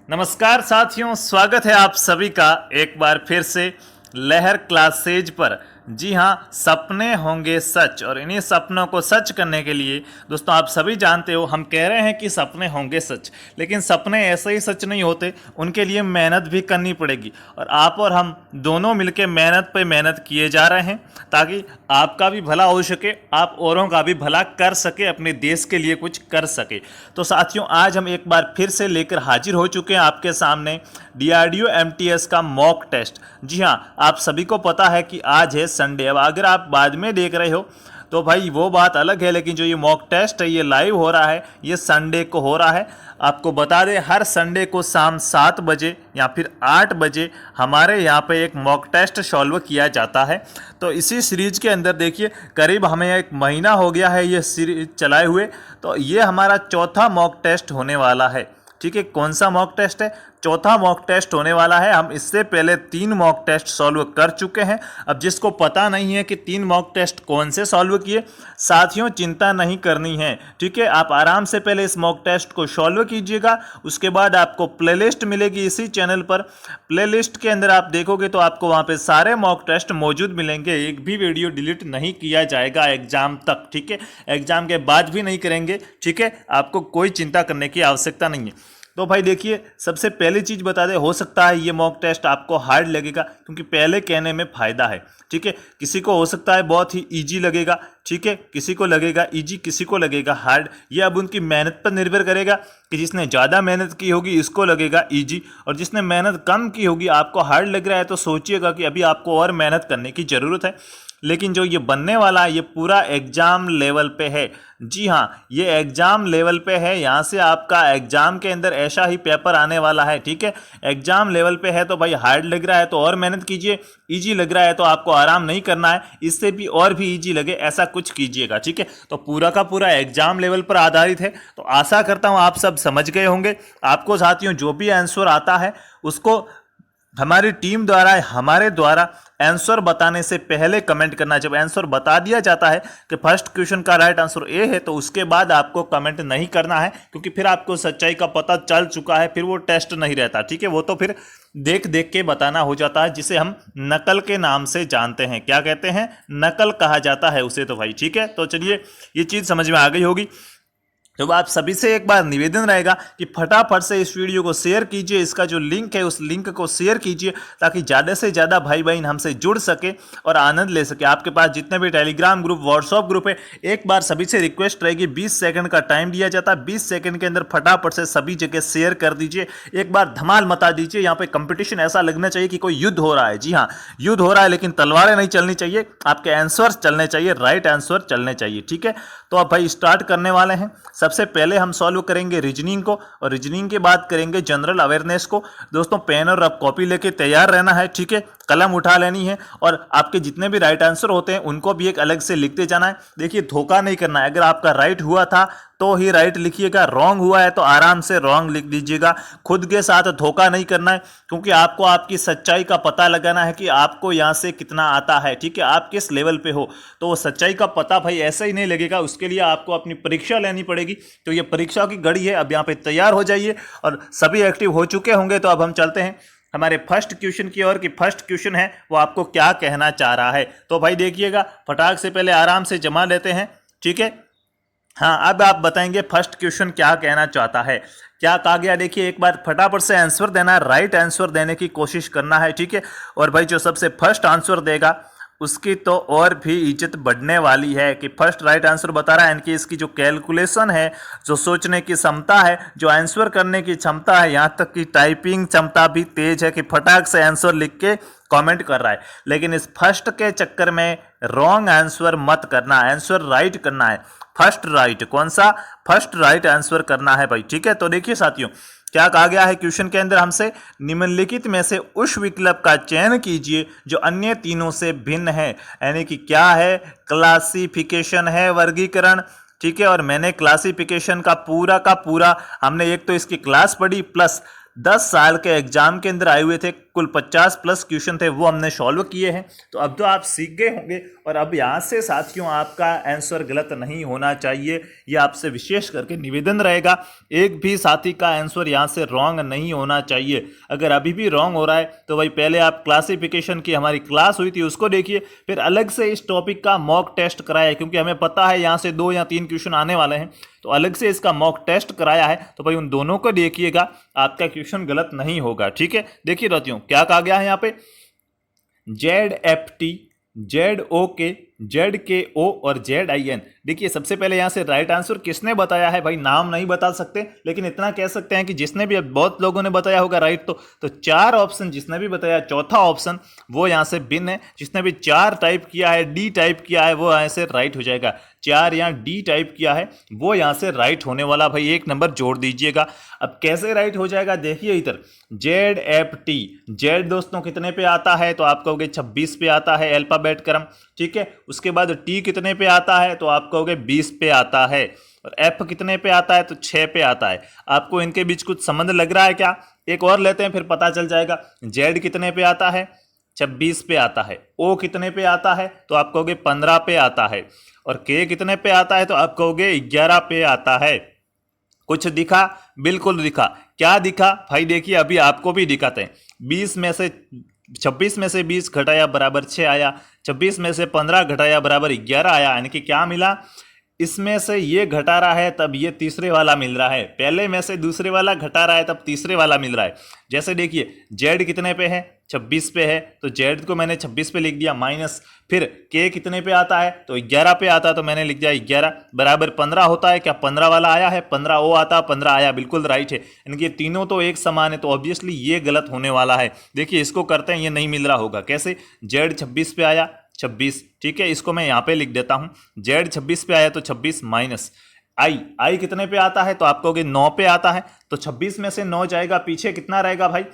नमस्कार साथियों, स्वागत है आप सभी का एक बार फिर से लहर क्लासेज पर। जी हाँ, सपने होंगे सच, और इन्हीं सपनों को सच करने के लिए दोस्तों आप सभी जानते हो हम कह रहे हैं कि सपने होंगे सच, लेकिन सपने ऐसे ही सच नहीं होते, उनके लिए मेहनत भी करनी पड़ेगी। और आप और हम दोनों मिलकर मेहनत पे मेहनत किए जा रहे हैं ताकि आपका भी भला हो सके, आप औरों का भी भला कर सके, अपने देश के लिए कुछ कर सके। तो साथियों, आज हम एक बार फिर से लेकर हाजिर हो चुके हैं आपके सामने DRDO MTS का मॉक टेस्ट। जी हाँ, आप सभी को पता है कि आज है संडे। अब अगर आप बाद में देख रहे हो तो भाई वो बात अलग है, लेकिन जो ये मॉक टेस्ट है ये लाइव हो रहा है, ये संडे को हो रहा है। आपको बता दें, हर संडे को शाम 7 बजे या फिर 8 बजे हमारे यहाँ पे एक मॉक टेस्ट सॉल्व किया जाता है। तो इसी सीरीज के अंदर देखिए, करीब हमें 1 महीना हो गया है ये सीरीज चलाए हुए, तो ये हमारा चौथा मॉक टेस्ट होने वाला है। ठीक है, कौन सा मॉक टेस्ट है? चौथा मॉक टेस्ट होने वाला है। हम इससे पहले 3 मॉक टेस्ट सॉल्व कर चुके हैं। अब जिसको पता नहीं है कि 3 मॉक टेस्ट कौन से सॉल्व किए, साथियों चिंता नहीं करनी है। ठीक है, आप आराम से पहले इस मॉक टेस्ट को सॉल्व कीजिएगा, उसके बाद आपको प्लेलिस्ट मिलेगी इसी चैनल पर। प्लेलिस्ट के अंदर आप देखोगे तो आपको वहाँ पे सारे मॉक टेस्ट मौजूद मिलेंगे, एक भी वीडियो डिलीट नहीं किया जाएगा एग्जाम तक। ठीक है, एग्जाम के बाद भी नहीं करेंगे। ठीक है, आपको कोई चिंता करने की आवश्यकता नहीं है। तो भाई देखिए, सबसे पहली चीज़ बता दें, हो सकता है ये मॉक टेस्ट आपको हार्ड लगेगा, क्योंकि पहले कहने में फ़ायदा है। ठीक है, किसी को हो सकता है बहुत ही इजी लगेगा, ठीक है, किसी को लगेगा इजी, किसी को लगेगा हार्ड। ये अब उनकी मेहनत पर निर्भर करेगा कि जिसने ज़्यादा मेहनत की होगी इसको लगेगा इजी, और जिसने मेहनत कम की होगी, आपको हार्ड लग रहा है तो सोचिएगा कि अभी आपको और मेहनत करने की ज़रूरत है। लेकिन जो ये बनने वाला है ये पूरा एग्जाम लेवल पे है। जी हाँ, ये एग्जाम लेवल पे है, यहाँ से आपका एग्जाम के अंदर ऐसा ही पेपर आने वाला है। ठीक है, एग्जाम लेवल पे है तो भाई हार्ड लग रहा है तो और मेहनत कीजिए, इजी लग रहा है तो आपको आराम नहीं करना है, इससे भी और भी इजी लगे ऐसा कुछ कीजिएगा। ठीक है, तो पूरा का पूरा एग्जाम लेवल पर आधारित है। तो आशा करता हूँ आप सब समझ गए होंगे। आपको साथियों जो भी आंसर आता है उसको हमारी टीम द्वारा, हमारे द्वारा आंसर बताने से पहले कमेंट करना। जब आंसर बता दिया जाता है कि फर्स्ट क्वेश्चन का राइट आंसर ए है, तो उसके बाद आपको कमेंट नहीं करना है, क्योंकि फिर आपको सच्चाई का पता चल चुका है, फिर वो टेस्ट नहीं रहता। ठीक है, वो तो फिर देख देख के बताना हो जाता है, जिसे हम नकल के नाम से जानते हैं। क्या कहते हैं? नकल कहा जाता है उसे। तो भाई ठीक है, तो चलिए ये चीज़ समझ में आ गई होगी। तो आप सभी से एक बार निवेदन रहेगा कि फटाफट से इस वीडियो को शेयर कीजिए, इसका जो लिंक है उस लिंक को शेयर कीजिए, ताकि ज़्यादा से ज़्यादा भाई बहन हमसे जुड़ सके और आनंद ले सके। आपके पास जितने भी टेलीग्राम ग्रुप, व्हाट्सअप ग्रुप है, एक बार सभी से रिक्वेस्ट रहेगी, 20 सेकंड का टाइम दिया जाता है, 20 सेकंड के अंदर फटाफट से सभी जगह शेयर कर दीजिए, एक बार धमाल मचा दीजिए। यहाँ पे कंपटीशन ऐसा लगना चाहिए कि कोई युद्ध हो रहा है। जी हाँ, युद्ध हो रहा है, लेकिन तलवारें नहीं चलनी चाहिए, आपके आंसर चलने चाहिए, राइट आंसर चलने चाहिए। ठीक है, तो अब भाई स्टार्ट करने वाले हैं। सबसे पहले हम सॉल्व करेंगे रीजनिंग को, और रीजनिंग के बाद करेंगे जनरल अवेयरनेस को। दोस्तों पेन और रब कॉपी लेके तैयार रहना है। ठीक है, कलम उठा लेनी है, और आपके जितने भी राइट आंसर होते हैं उनको भी एक अलग से लिखते जाना है। देखिए, धोखा नहीं करना है। अगर आपका राइट हुआ था तो ही राइट लिखिएगा, रॉन्ग हुआ है तो आराम से रॉन्ग लिख दीजिएगा। खुद के साथ धोखा नहीं करना है, क्योंकि आपको आपकी सच्चाई का पता लगाना है कि आपको यहाँ से कितना आता है। ठीक है, आप किस लेवल पे हो, तो वो सच्चाई का पता भाई ऐसे ही नहीं लगेगा, उसके लिए आपको अपनी परीक्षा लेनी पड़ेगी। तो ये परीक्षा की घड़ी है, अब यहाँ पे तैयार हो जाइए, और सभी एक्टिव हो चुके होंगे। तो अब हम चलते हैं हमारे फर्स्ट क्वेश्चन की ओर, कि फर्स्ट क्वेश्चन है वो आपको क्या कहना चाह रहा है। तो भाई देखिएगा, फटाक से पहले आराम से जमा लेते हैं। ठीक है, हाँ, अब आप बताएंगे फर्स्ट क्वेश्चन क्या कहना चाहता है, क्या कहा गया। देखिए, एक बार फटाफट से आंसर देना है, राइट आंसर देने की कोशिश करना है। ठीक है, और भाई जो सबसे फर्स्ट आंसर देगा उसकी तो और भी इज्जत बढ़ने वाली है, कि फर्स्ट राइट आंसर बता रहा है। इनकी इसकी जो कैलकुलेशन है, जो सोचने की क्षमता है, जो आंसर करने की क्षमता है, यहाँ तक कि टाइपिंग क्षमता भी तेज है, कि फटाक से आंसर लिख के कमेंट कर रहा है। लेकिन इस फर्स्ट के चक्कर में रॉन्ग आंसर मत करना, आंसर राइट करना है। फर्स्ट राइट, कौन सा? फर्स्ट राइट आंसर करना है भाई। ठीक है, तो देखिए साथियों, क्या कहा गया है क्वेश्चन के अंदर हमसे, निम्नलिखित में से उस विकल्प का चयन कीजिए जो अन्य तीनों से भिन्न है। यानी कि क्या है? क्लासिफिकेशन है, वर्गीकरण। ठीक है, और मैंने क्लासिफिकेशन का पूरा हमने एक तो इसकी क्लास पढ़ी, प्लस 10 साल के एग्जाम के अंदर आए हुए थे कुल 50 प्लस क्वेश्चन थे वो हमने सॉल्व किए हैं। तो अब तो आप सीख गए होंगे और अब यहाँ से साथियों आपका आंसर गलत नहीं होना चाहिए, ये आपसे विशेष करके निवेदन रहेगा। एक भी साथी का आंसर यहाँ से रॉन्ग नहीं होना चाहिए। अगर अभी भी रॉन्ग हो रहा है तो भाई पहले आप क्लासिफिकेशन की हमारी क्लास हुई थी उसको देखिए, फिर अलग से इस टॉपिक का मॉक टेस्ट कराया, क्योंकि हमें पता है यहाँ से 2 या 3 क्वेश्चन आने वाले हैं, तो अलग से इसका मॉक टेस्ट कराया है। तो भाई उन दोनों को देखिएगा, आपका क्वेश्चन गलत नहीं होगा। ठीक है, देखिए साथियों क्या कहा गया है यहाँ पे, ZFT, ZOK, ZKO और ZIN। देखिए सबसे पहले यहाँ से राइट आंसर किसने बताया है, भाई नाम नहीं बता सकते, लेकिन इतना कह सकते हैं कि जिसने भी, बहुत लोगों ने बताया होगा राइट, तो 4 ऑप्शन जिसने भी बताया, चौथा ऑप्शन वो यहाँ से बिन है। जिसने भी 4 टाइप किया है, डी टाइप किया है, वो यहाँ से राइट हो जाएगा। 4 यहाँ डी टाइप किया है वो यहाँ से राइट होने वाला, भाई 1 नंबर जोड़ दीजिएगा। अब कैसे राइट हो जाएगा, देखिए इधर ZFT, जेड दोस्तों कितने पे आता है, तो आप कहोगे 26 पे आता है अल्फाबेट क्रम। ठीक है, उसके बाद टी कितने पे आता है, तो आप कहोगे 20 पे आता है। और एफ कितने पे आता है, तो 6 पे आता है। आपको इनके बीच कुछ संबंध लग रहा है क्या, एक और लेते हैं फिर पता चल जाएगा। जेड कितने पे आता है, 26 पे आता है। ओ कितने पे आता है, तो आप कहोगे 15 पे आता है। और के कितने पे आता है, तो आप कहोगे 11 पे आता है। कुछ दिखा, बिल्कुल दिखा। क्या दिखा भाई, देखिए अभी आपको भी दिखाते हैं। 26 में से 20 घटाया बराबर 6 आया, 26 में से 15 घटाया बराबर 11 आया, यानी कि क्या मिला, इसमें से ये घटा रहा है तब ये तीसरे वाला मिल रहा है, पहले में से दूसरे वाला घटा रहा है तब तीसरे वाला मिल रहा है। जैसे देखिए जेड कितने पे है, 26 पे है, तो जेड को मैंने 26 पे लिख दिया माइनस, फिर के कितने पे आता है, तो 11 पे आता है, तो मैंने लिख दिया 11 बराबर 15 होता है। क्या 15 वाला आया है, 15 ओ आता, 15 आया, बिल्कुल राइट है। यानी कि तीनों तो एक समान है, तो ऑब्वियसली ये गलत होने वाला है। देखिए इसको करते हैं, ये नहीं मिल रहा होगा, कैसे, जेड 26 पे आया 26, ठीक है, इसको मैं यहाँ पे लिख देता हूँ, जेड 26 पे आया तो 26 माइनस आई कितने पे आता है, तो आप कहोगे 9 पे आता है, तो 26 में से 9 जाएगा, पीछे कितना रहेगा भाई,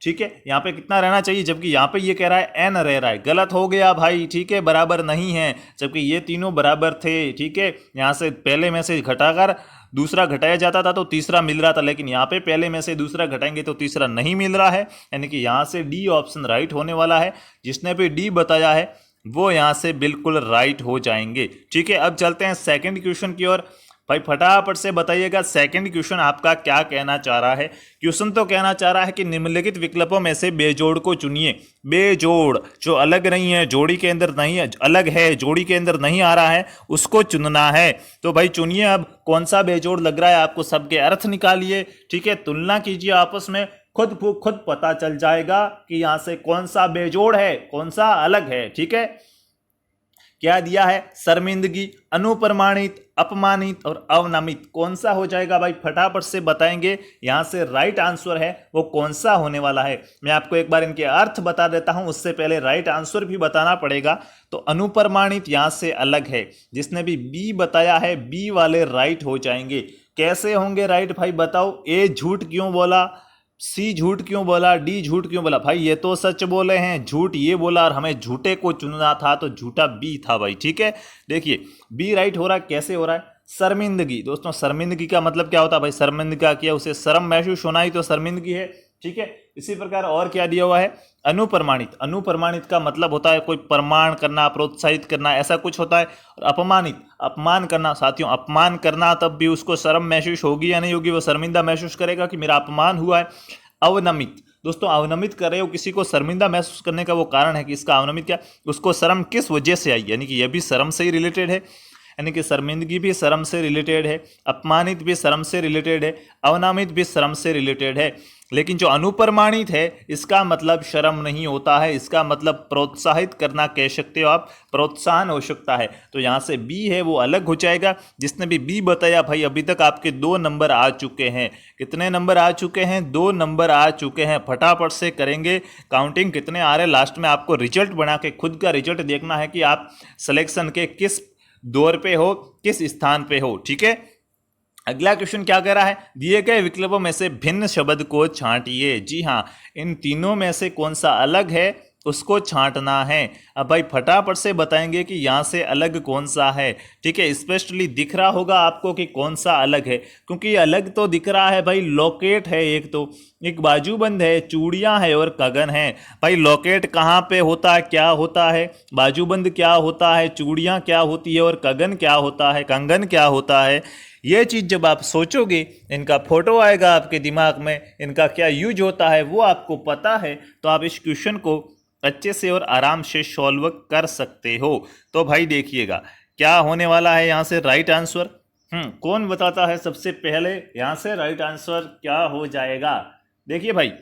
ठीक है, यहाँ पे कितना रहना चाहिए, जबकि यहाँ पे ये कह रहा है एन रह रहा है, गलत हो गया भाई। ठीक है, बराबर नहीं है, जबकि ये तीनों बराबर थे। ठीक है, यहाँ से पहले में से घटाकर दूसरा घटाया जाता था तो तीसरा मिल रहा था, लेकिन यहाँ पे पहले में से दूसरा घटाएंगे तो तीसरा नहीं मिल रहा है, यानी कि यहाँ से डी ऑप्शन राइट होने वाला है। जिसने भी डी बताया है वो यहाँ से बिल्कुल राइट हो जाएंगे। ठीक है, अब चलते हैं सेकंड क्वेश्चन की ओर। भाई फटाफट से बताइएगा सेकंड क्वेश्चन आपका क्या कहना चाह रहा है। क्वेश्चन तो कहना चाह रहा है कि निम्नलिखित विकल्पों में से बेजोड़ को चुनिए। बेजोड़ जो अलग नहीं है, जोड़ी के अंदर नहीं है, अलग है जोड़ी के अंदर नहीं आ रहा है, उसको चुनना है। तो भाई चुनिए, अब कौन सा बेजोड़ लग रहा है आपको, सबके अर्थ निकालिए। ठीक है, तुलना कीजिए आपस में, खुद पता चल जाएगा कि यहां से कौन सा बेजोड़ है, कौन सा अलग है। ठीक है, क्या दिया है, शर्मिंदगी, अनुप्रमाणित, अपमानित और अवनमित, कौन सा हो जाएगा भाई, फटाफट से बताएंगे। यहां से राइट आंसर है वो कौन सा होने वाला है। मैं आपको एक बार इनके अर्थ बता देता हूं, उससे पहले राइट आंसर भी बताना पड़ेगा। तो अनुप्रमाणित यहां से अलग है, जिसने भी बी बताया है बी वाले राइट हो जाएंगे। कैसे होंगे राइट भाई बताओ, ए झूठ क्यों बोला, सी झूठ क्यों बोला, डी झूठ क्यों बोला, भाई ये तो सच बोले हैं, झूठ ये बोला और हमें झूठे को चुनना था, तो झूठा बी था भाई। ठीक है, देखिए बी राइट हो रहा है, कैसे हो रहा है, शर्मिंदगी। दोस्तों शर्मिंदगी का मतलब क्या होता है भाई, शर्मिंदगी किया उसे शर्म महसूस होना ही तो शर्मिंदगी है। ठीक है, इसी प्रकार और क्या दिया हुआ है, अनुप्रमाणित। अनुप्रमाणित का मतलब होता है कोई प्रमाण करना, प्रोत्साहित करना, ऐसा कुछ होता है। और अपमानित, अपमान करना। साथियों अपमान करना तब भी उसको शर्म महसूस होगी या नहीं होगी, वो शर्मिंदा महसूस करेगा कि मेरा अपमान हुआ है। अवनमित, दोस्तों अवनमित कर रहे हो किसी को, शर्मिंदा महसूस करने का वो कारण है कि इसका अवनमित क्या, उसको शर्म किस वजह से आई, यानी कि यह भी शर्म से ही रिलेटेड है, यानी कि शर्मिंदगी भी शर्म से रिलेटेड है, अपमानित भी शर्म से रिलेटेड है, अवनमित भी शर्म से रिलेटेड है। लेकिन जो अनुप्रमाणित है इसका मतलब शर्म नहीं होता है, इसका मतलब प्रोत्साहित करना कह सकते हो आप, प्रोत्साहन हो सकता है। तो यहाँ से बी है वो अलग हो जाएगा। जिसने भी बी बताया भाई अभी तक आपके 2 नंबर आ चुके हैं। कितने नंबर आ चुके हैं, 2 नंबर आ चुके हैं। फटाफट से करेंगे काउंटिंग कितने आ रहे हैं, लास्ट में आपको रिजल्ट बना के खुद का रिजल्ट देखना है कि आप सिलेक्शन के किस दौर पे हो, किस स्थान पे हो। ठीक है, अगला क्वेश्चन क्या कह रहा है, दिए गए विकल्पों में से भिन्न शब्द को छांटिए। जी हाँ, इन तीनों में से कौन सा अलग है उसको छांटना है। अब भाई फटाफट से बताएंगे कि यहाँ से अलग कौन सा है। ठीक है, स्पष्टली दिख रहा होगा आपको कि कौन सा अलग है, क्योंकि अलग तो दिख रहा है भाई। लॉकेट है एक, तो एक बाजूबंद है, चूड़ियां है और कगन है। भाई लॉकेट कहाँ पे होता है, क्या होता है, बाजूबंद क्या होता है, चूड़ियां क्या होती है और कगन क्या होता है, कंगन क्या होता है, ये चीज़ जब आप सोचोगे, इनका फोटो आएगा आपके दिमाग में, इनका क्या यूज होता है वो आपको पता है, तो आप इस क्वेश्चन को अच्छे से और आराम से सॉल्व कर सकते हो। तो भाई देखिएगा क्या होने वाला है यहाँ से राइट आंसर। कौन बताता है सबसे पहले यहाँ से राइट आंसर क्या हो जाएगा। देखिए भाई,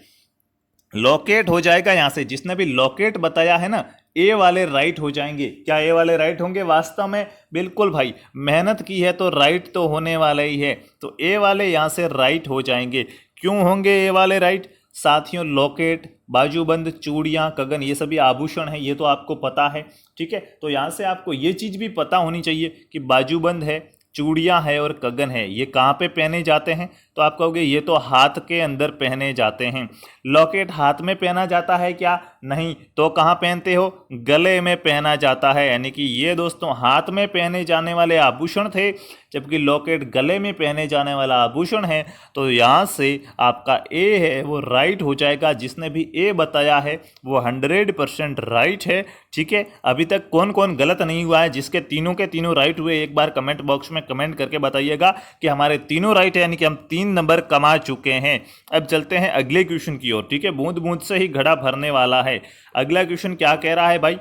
लॉकेट हो जाएगा यहाँ से, जिसने भी लॉकेट बताया है ना, ए वाले राइट हो जाएंगे। क्या ए वाले राइट होंगे वास्तव में? बिल्कुल भाई, मेहनत की है तो राइट तो होने वाला ही है। तो ए वाले यहाँ से राइट हो जाएंगे। क्यों होंगे ए वाले राइट साथियों? लॉकेट, बाजूबंद, चूड़ियाँ, कगन, ये सभी आभूषण हैं, ये तो आपको पता है। ठीक है, तो यहाँ से आपको ये चीज़ भी पता होनी चाहिए कि बाजूबंद है, चूड़ियाँ है और कगन है, ये कहाँ पे पहने जाते हैं? तो आप कहोगे ये तो हाथ के अंदर पहने जाते हैं। लॉकेट हाथ में पहना जाता है क्या? नहीं। तो कहाँ पहनते हो? गले में पहना जाता है। यानी कि ये दोस्तों हाथ में पहने जाने वाले आभूषण थे, जबकि लॉकेट गले में पहने जाने वाला आभूषण है। तो यहाँ से आपका ए है वो राइट हो जाएगा। जिसने भी ए बताया है वो 100% राइट है। ठीक है, अभी तक कौन कौन गलत नहीं हुआ है, जिसके तीनों के तीनों राइट हुए, एक बार कमेंट बॉक्स में कमेंट करके बताइएगा कि हमारे तीनों राइट है, यानी कि हम 3 नंबर कमा चुके हैं। अब चलते हैं अगले क्वेश्चन की ओर। ठीक है, बूंद बूंद से ही घड़ा भरने वाला है। अगला क्वेश्चन क्या कह रहा है भाई,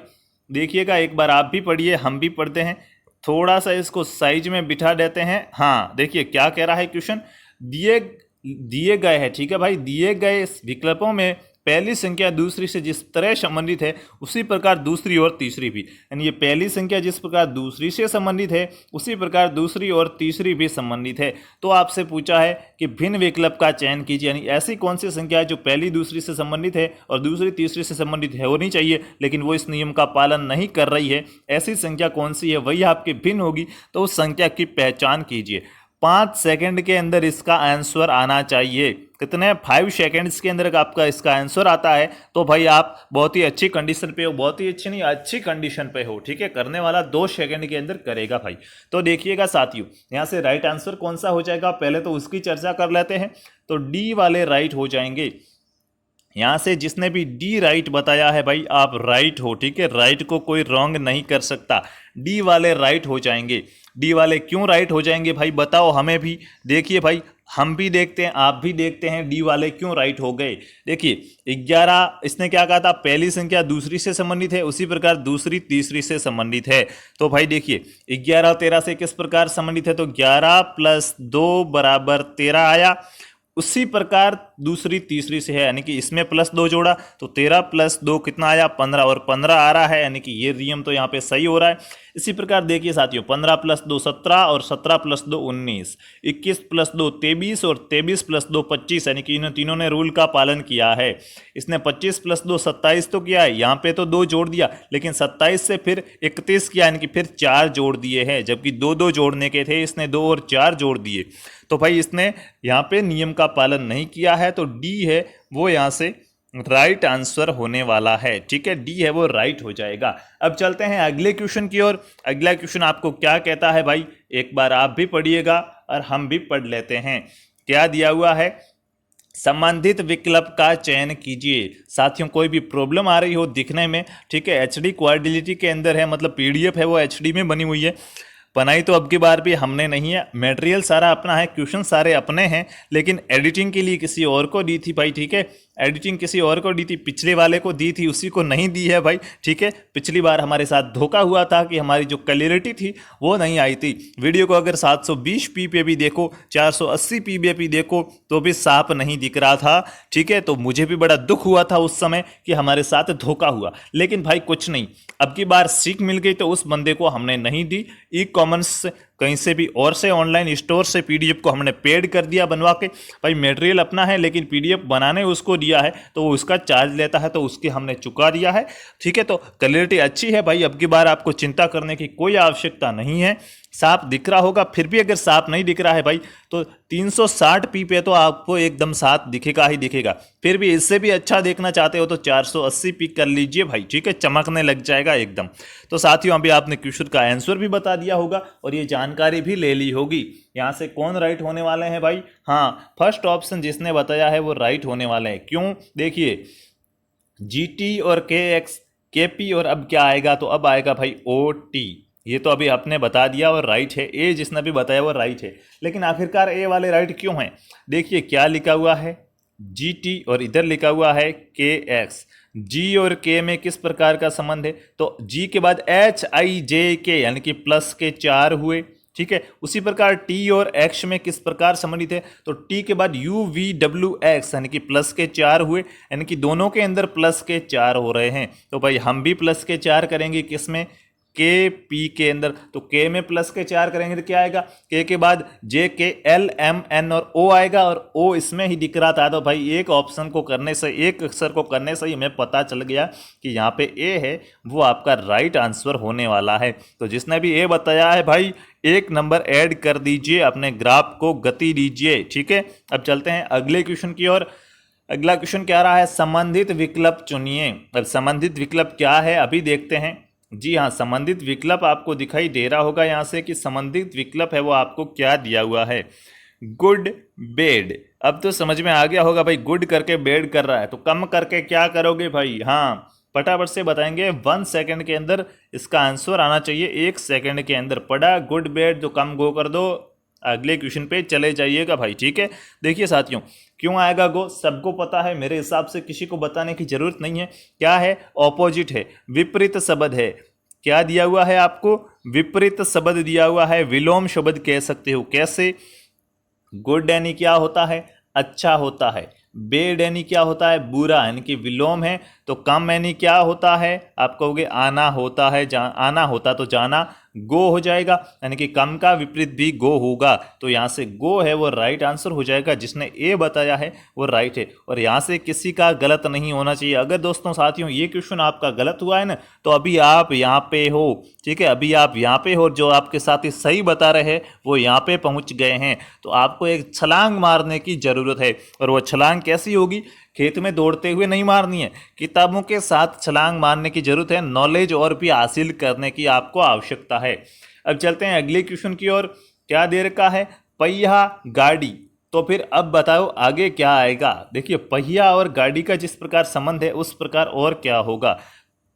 देखिएगा, एक बार आप भी पढ़िए, हम भी पढ़ते हैं। थोड़ा सा इसको साइज में बिठा देते हैं। हाँ, देखिए क्या कह रहा है क्वेश्चन। दिए गए हैं, ठीक है भाई, दिए गए विकल्पों में पहली संख्या दूसरी से जिस तरह संबंधित है उसी प्रकार दूसरी और तीसरी भी, यानी ये पहली संख्या जिस प्रकार दूसरी से संबंधित है उसी प्रकार दूसरी और तीसरी भी संबंधित है। तो आपसे पूछा है कि भिन्न विकल्प का चयन कीजिए, यानी ऐसी कौन सी संख्या है जो पहली दूसरी से संबंधित है और दूसरी तीसरी से संबंधित है होनी चाहिए, लेकिन वो इस नियम का पालन नहीं कर रही है। ऐसी संख्या कौन सी है, वही आपकी भिन्न होगी। तो उस संख्या की पहचान कीजिए। 5 सेकंड के अंदर इसका आंसर आना चाहिए। कितने? 5 सेकंड्स के अंदर आपका इसका आंसर आता है तो भाई आप बहुत ही अच्छी कंडीशन पे हो, बहुत ही अच्छी नहीं, अच्छी कंडीशन पे हो। ठीक है, करने वाला 2 सेकंड के अंदर करेगा भाई। तो देखिएगा साथियों, यहाँ से राइट आंसर कौन सा हो जाएगा, पहले तो उसकी चर्चा कर लेते हैं। तो डी वाले राइट हो जाएंगे। यहाँ से जिसने भी डी राइट बताया है भाई, आप राइट हो। ठीक है, राइट को कोई रॉन्ग नहीं कर सकता। डी वाले राइट हो जाएंगे। डी वाले क्यों राइट हो जाएंगे भाई, बताओ हमें भी। देखिए भाई, हम भी देखते हैं, आप भी देखते हैं, डी वाले क्यों राइट हो गए। देखिए 11, इसने क्या कहा था, पहली संख्या दूसरी से संबंधित है उसी प्रकार दूसरी तीसरी से संबंधित है। तो भाई देखिए 11 13 से किस प्रकार संबंधित है, तो 11 + 2 = 13 आया। उसी प्रकार दूसरी तीसरी से है, यानी कि इसमें +2 जोड़ा तो 13 + 2 कितना आया, 15, और 15 आ रहा है, यानी कि ये नियम तो यहाँ पे सही हो रहा है। इसी प्रकार देखिए साथियों, 15 + 2 17 और 17 + 2 19, 21 + 2 23 और 23 + 2 25, यानी कि इन तीनों ने रूल का पालन किया है। इसने 25 + 2 27 तो किया है, यहाँ पे तो 2 जोड़ दिया, लेकिन 27 से फिर 31 किया, यानी कि फिर 4 जोड़ दिए हैं, जबकि 2 जोड़ने के थे, इसने 2 और 4 जोड़ दिए। तो भाई इसने यहाँ पे नियम का पालन नहीं किया है। तो डी है वो यहाँ से राइट आंसर होने वाला है। ठीक है, डी है वो राइट हो जाएगा। अब चलते हैं अगले क्वेश्चन की ओर। अगला क्वेश्चन आपको क्या कहता है भाई, एक बार आप भी पढ़िएगा और हम भी पढ़ लेते हैं। क्या दिया हुआ है, संबंधित विकल्प का चयन कीजिए। साथियों कोई भी प्रॉब्लम आ रही हो दिखने में, ठीक है, एचडी क्वालिटी के अंदर है, मतलब पीडीएफ है वो एचडी में बनी हुई है। बनाई तो अब की बार भी हमने नहीं है, मटेरियल सारा अपना है, क्वेश्चन सारे अपने हैं, लेकिन एडिटिंग के लिए किसी और को दी थी भाई। ठीक है, एडिटिंग किसी और को दी थी, पिछले वाले को दी थी, उसी को नहीं दी है भाई। ठीक है, पिछली बार हमारे साथ धोखा हुआ था कि हमारी जो क्लियरिटी थी वो नहीं आई थी। वीडियो को अगर 720p पे भी देखो, 480p पे भी देखो, तो भी साफ नहीं दिख रहा था। ठीक है, तो मुझे भी बड़ा दुख हुआ था उस समय कि हमारे साथ धोखा हुआ, लेकिन भाई कुछ नहीं, अब की बार सीख मिल गई तो उस बंदे को हमने नहीं दी। ई कॉमर्स कहीं से भी और से ऑनलाइन स्टोर से पीडीएफ को हमने पेड कर दिया बनवा के। भाई मटेरियल अपना है लेकिन पीडीएफ बनाने उसको दिया है तो वो उसका चार्ज लेता है, तो उसकी हमने चुका दिया है। ठीक है, तो क्लियरिटी अच्छी है भाई, अब की बार आपको चिंता करने की कोई आवश्यकता नहीं है। साफ दिख रहा होगा, फिर भी अगर साफ नहीं दिख रहा है भाई तो 360 पी पे तो आपको एकदम साफ दिखेगा ही दिखेगा। फिर भी इससे भी अच्छा देखना चाहते हो तो 480 पी कर लीजिए भाई। ठीक है, चमकने लग जाएगा एकदम। तो साथियों अभी आपने क्वेश्चन का आंसर भी बता दिया होगा और ये जानकारी भी ले ली होगी। यहाँ से कौन राइट होने वाले हैं भाई? हाँ, फर्स्ट ऑप्शन जिसने बताया है वो राइट होने वाले हैं। क्यों? देखिए GT और KX KP और अब क्या आएगा, तो अब आएगा भाई OT। ये तो अभी आपने बता दिया और राइट है। ए जिसने भी बताया वो राइट है, लेकिन आखिरकार ए वाले राइट क्यों हैं? देखिए क्या लिखा हुआ है GT और इधर लिखा हुआ है KX। G और K में किस प्रकार का संबंध है? तो G के बाद HIJK यानी कि प्लस के 4 हुए। ठीक है, उसी प्रकार T और X में किस प्रकार संबंधित है? तो T के बाद UVWX यानी कि प्लस के 4 हुए, यानी कि दोनों के अंदर प्लस के 4 हो रहे हैं। तो भाई हम भी प्लस के 4 करेंगे किसमें? KP के अंदर। तो K में प्लस के 4 करेंगे तो क्या आएगा? K के बाद JK LMN और O आएगा और O इसमें ही दिख रहा था। तो भाई एक ऑप्शन को करने से, एक अक्षर को करने से ही हमें पता चल गया कि यहाँ पे A है, वो आपका राइट आंसर होने वाला है। तो जिसने भी A बताया है भाई 1 नंबर ऐड कर दीजिए, अपने ग्राफ को गति दीजिए। ठीक है, अब चलते हैं अगले क्वेश्चन की ओर। अगला क्वेश्चन क्या रहा है? संबंधित विकल्प चुनिए। अब संबंधित विकल्प क्या है अभी देखते हैं। जी हाँ, संबंधित विकल्प आपको दिखाई दे रहा होगा यहाँ से कि संबंधित विकल्प है वो आपको क्या दिया हुआ है। Good bed. अब तो समझ में आ गया होगा भाई, गुड करके बेड कर रहा है तो कम करके क्या करोगे भाई? हाँ, फटाफट से बताएंगे। 1 सेकंड के अंदर इसका आंसर आना चाहिए। 1 सेकंड के अंदर पढ़ा गुड बेड तो कम गो कर दो, अगले क्वेश्चन पे चले जाइएगा भाई। ठीक है, देखिए साथियों क्यों आएगा गो सबको पता है, मेरे हिसाब से किसी को बताने की जरूरत नहीं है। क्या है? ऑपोजिट है, विपरीत शब्द है। क्या दिया हुआ है आपको? विपरीत शब्द दिया हुआ है, विलोम शब्द कह सकते हो। कैसे? गुड यानी क्या होता है? अच्छा होता है। बेड यानी क्या होता है? बुरा, यानी कि विलोम है। तो कम यानी क्या होता है? आप कहोगे आना होता है, आना होता तो जाना, गो हो जाएगा, यानी कि कम का विपरीत भी गो होगा। तो यहाँ से गो है वो राइट आंसर हो जाएगा। जिसने ए बताया है वो राइट है और यहाँ से किसी का गलत नहीं होना चाहिए। अगर दोस्तों साथियों ये क्वेश्चन आपका गलत हुआ है ना, तो अभी आप यहाँ पे हो। ठीक है, अभी आप यहाँ पे हो, जो आपके साथी सही बता रहे हैं वो यहाँ पे पहुँच गए हैं। तो आपको एक छलांग मारने की जरूरत है। और वो छलांग कैसी होगी? खेत में दौड़ते हुए नहीं मारनी है, किताबों के साथ छलांग मारने की जरूरत है। नॉलेज और भी हासिल करने की आपको आवश्यकता है। अब चलते हैं अगले क्वेश्चन की ओर। क्या दे रखा है? पहिया गाड़ी। तो फिर अब बताओ आगे क्या आएगा? देखिए पहिया और गाड़ी का जिस प्रकार संबंध है उस प्रकार और क्या होगा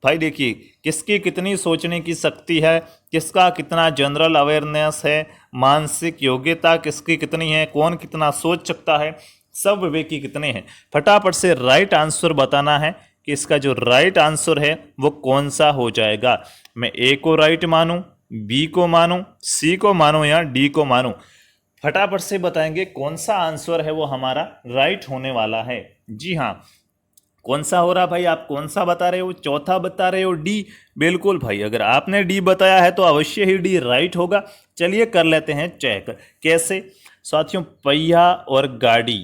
भाई? देखिए किसकी कितनी सोचने की शक्ति है, किसका कितना जनरल अवेयरनेस है, मानसिक योग्यता किसकी कितनी है, कौन कितना सोच सकता है, सब विवेकी कितने हैं। फटाफट से राइट आंसर बताना है कि इसका जो राइट आंसर है वो कौन सा हो जाएगा। मैं ए को राइट मानूं, बी को मानूं, सी को मानूं या डी को मानूं? फटाफट से बताएंगे कौन सा आंसर है वो हमारा राइट होने वाला है। जी हाँ, कौन सा हो रहा भाई? आप कौन सा बता रहे हो? चौथा बता रहे हो डी? बिल्कुल भाई, अगर आपने डी बताया है तो अवश्य ही डी राइट होगा। चलिए कर लेते हैं चेक। कैसे साथियों? पहिया और गाड़ी।